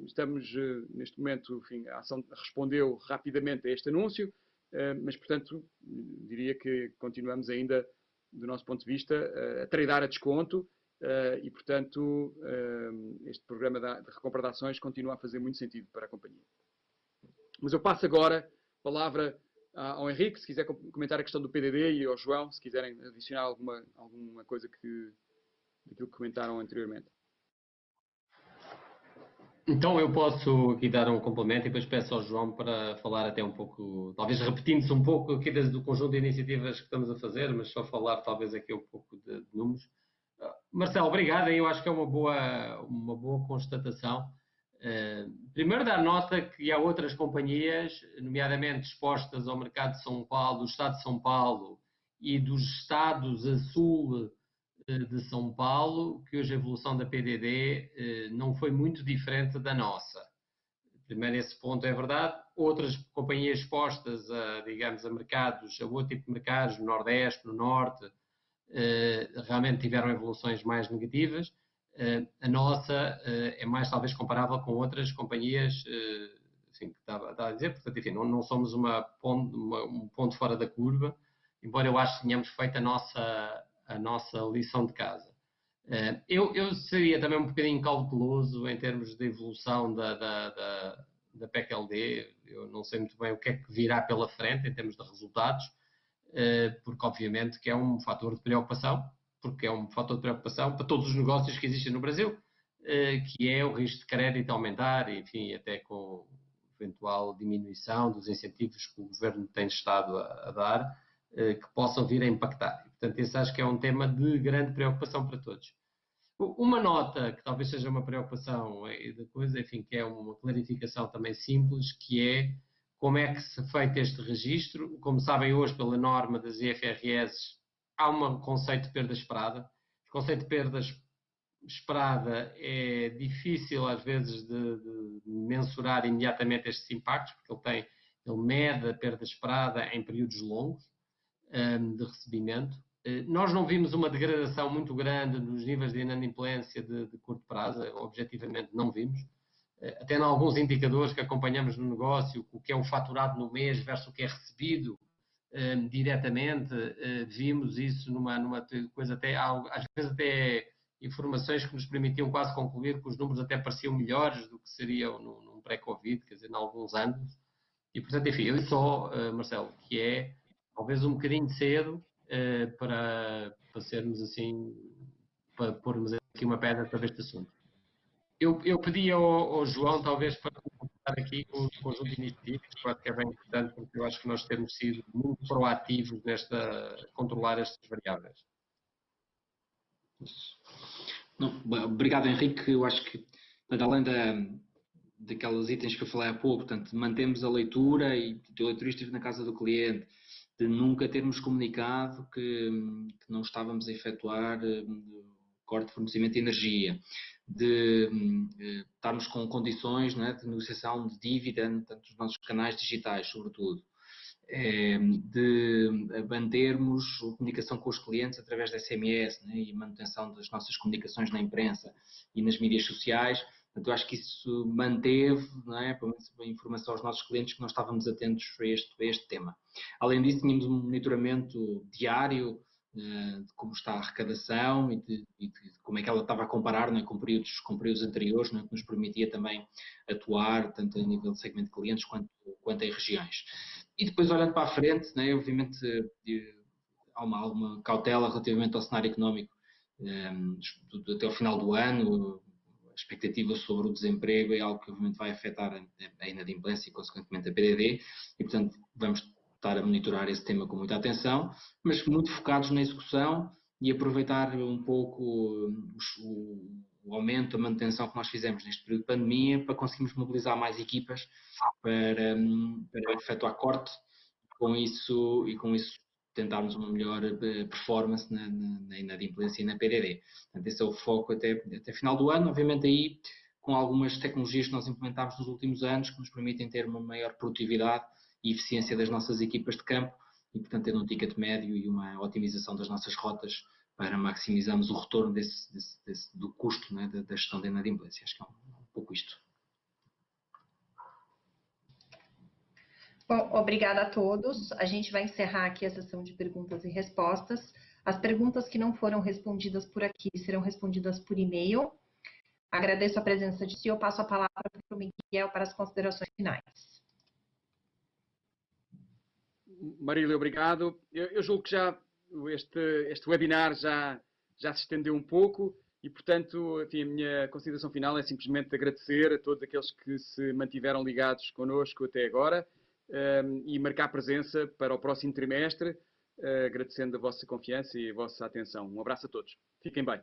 estamos neste momento, enfim, a ação respondeu rapidamente a este anúncio, mas, portanto, diria que continuamos ainda, do nosso ponto de vista, a tradear a desconto e, portanto, este programa de recompra de ações continua a fazer muito sentido para a companhia. Mas eu passo agora a palavra ao Henrique, se quiser comentar a questão do PDD, e ao João, se quiserem adicionar alguma coisa daquilo que comentaram anteriormente. Então eu posso aqui dar um complemento e depois peço ao João para falar até um pouco, talvez repetindo-se um pouco aqui do conjunto de iniciativas que estamos a fazer, mas só falar talvez aqui um pouco de números. Marcelo, obrigado, eu acho que é uma boa constatação. Primeiro dar nota que há outras companhias, nomeadamente expostas ao mercado de São Paulo, do Estado de São Paulo e dos estados a sul de São Paulo, que hoje a evolução da PDD não foi muito diferente da nossa. Primeiro, esse ponto é verdade. Outras companhias expostas a, digamos, a mercados, a outro tipo de mercados, no Nordeste, no Norte, realmente tiveram evoluções mais negativas. A nossa é mais talvez comparável com outras companhias, assim, que estava a dizer, portanto, enfim, não somos um ponto fora da curva, embora eu acho que tenhamos feito a nossa lição de casa. Eu seria também um bocadinho cauteloso em termos de evolução da PEC-LD. Eu não sei muito bem o que é que virá pela frente em termos de resultados, porque obviamente que é um fator de preocupação, para todos os negócios que existem no Brasil, que é o risco de crédito aumentar, enfim, até com eventual diminuição dos incentivos que o governo tem estado a dar, que possam vir a impactar. Portanto, esse acho que é um tema de grande preocupação para todos. Uma nota que talvez seja uma preocupação da coisa, enfim, que é uma clarificação também simples, que é como é que se feito este registro. Como sabem, hoje, pela norma das IFRS, há um conceito de perda esperada. O conceito de perda esperada é difícil, às vezes, de mensurar imediatamente estes impactos, porque ele mede a perda esperada em períodos longos de recebimento. Nós não vimos uma degradação muito grande nos níveis de inadimplência de curto prazo, objetivamente não vimos. Até em alguns indicadores que acompanhamos no negócio, o que é o faturado no mês versus o que é recebido diretamente, vimos isso numa coisa até, às vezes até informações que nos permitiam quase concluir que os números até pareciam melhores do que seriam num pré-Covid, quer dizer, em alguns anos. E, portanto, enfim, eu só, Marcelo, que é talvez um bocadinho cedo para sermos assim, para pormos aqui uma pedra para este assunto. Eu pedi ao João, talvez, para começar aqui com um conjunto de iniciativas, que eu acho que é bem importante, porque eu acho que nós temos sido muito proativos controlar estas variáveis. Não, obrigado, Henrique. Eu acho que, além daquelas itens que eu falei há pouco, portanto, mantemos a leitura e o leitura esteve na casa do cliente, de nunca termos comunicado que não estávamos a efetuar corte de fornecimento de energia, de estarmos com condições, não é, de negociação de dívida, portanto, nos nossos canais digitais, sobretudo, de mantermos a comunicação com os clientes através da SMS, né, e manutenção das nossas comunicações na imprensa e nas mídias sociais. Portanto, eu acho que isso manteve, não é, a informação aos nossos clientes que nós estávamos atentos a este tema. Além disso, tínhamos um monitoramento diário de como está a arrecadação e de como é que ela estava a comparar, não é, com períodos anteriores, não é, que nos permitia também atuar tanto a nível de segmento de clientes quanto em regiões. E depois, olhando para a frente, né, obviamente há alguma cautela relativamente ao cenário económico até ao final do ano. A expectativa sobre o desemprego é algo que obviamente vai afetar a inadimplência e consequentemente a PDD e, portanto, vamos estar a monitorar esse tema com muita atenção, mas muito focados na execução e aproveitar um pouco o aumento, a manutenção que nós fizemos neste período de pandemia para conseguirmos mobilizar mais equipas para efetuar corte e com isso tentarmos uma melhor performance na inadimplência e na PDD. Portanto, esse é o foco até final do ano. Obviamente aí com algumas tecnologias que nós implementámos nos últimos anos que nos permitem ter uma maior produtividade e eficiência das nossas equipas de campo e, portanto, ter um ticket médio e uma otimização das nossas rotas para maximizarmos o retorno do custo, né, da gestão da inadimplência. Acho que é um pouco isto. Bom, obrigada a todos. A gente vai encerrar aqui a sessão de perguntas e respostas. As perguntas que não foram respondidas por aqui serão respondidas por e-mail. Agradeço a presença de si. Eu passo a palavra para o Miguel para as considerações finais. Marília, obrigado. Eu julgo que já este webinar já se estendeu um pouco e, portanto, enfim, a minha consideração final é simplesmente agradecer a todos aqueles que se mantiveram ligados connosco até agora e marcar presença para o próximo trimestre, agradecendo a vossa confiança e a vossa atenção. Um abraço a todos. Fiquem bem.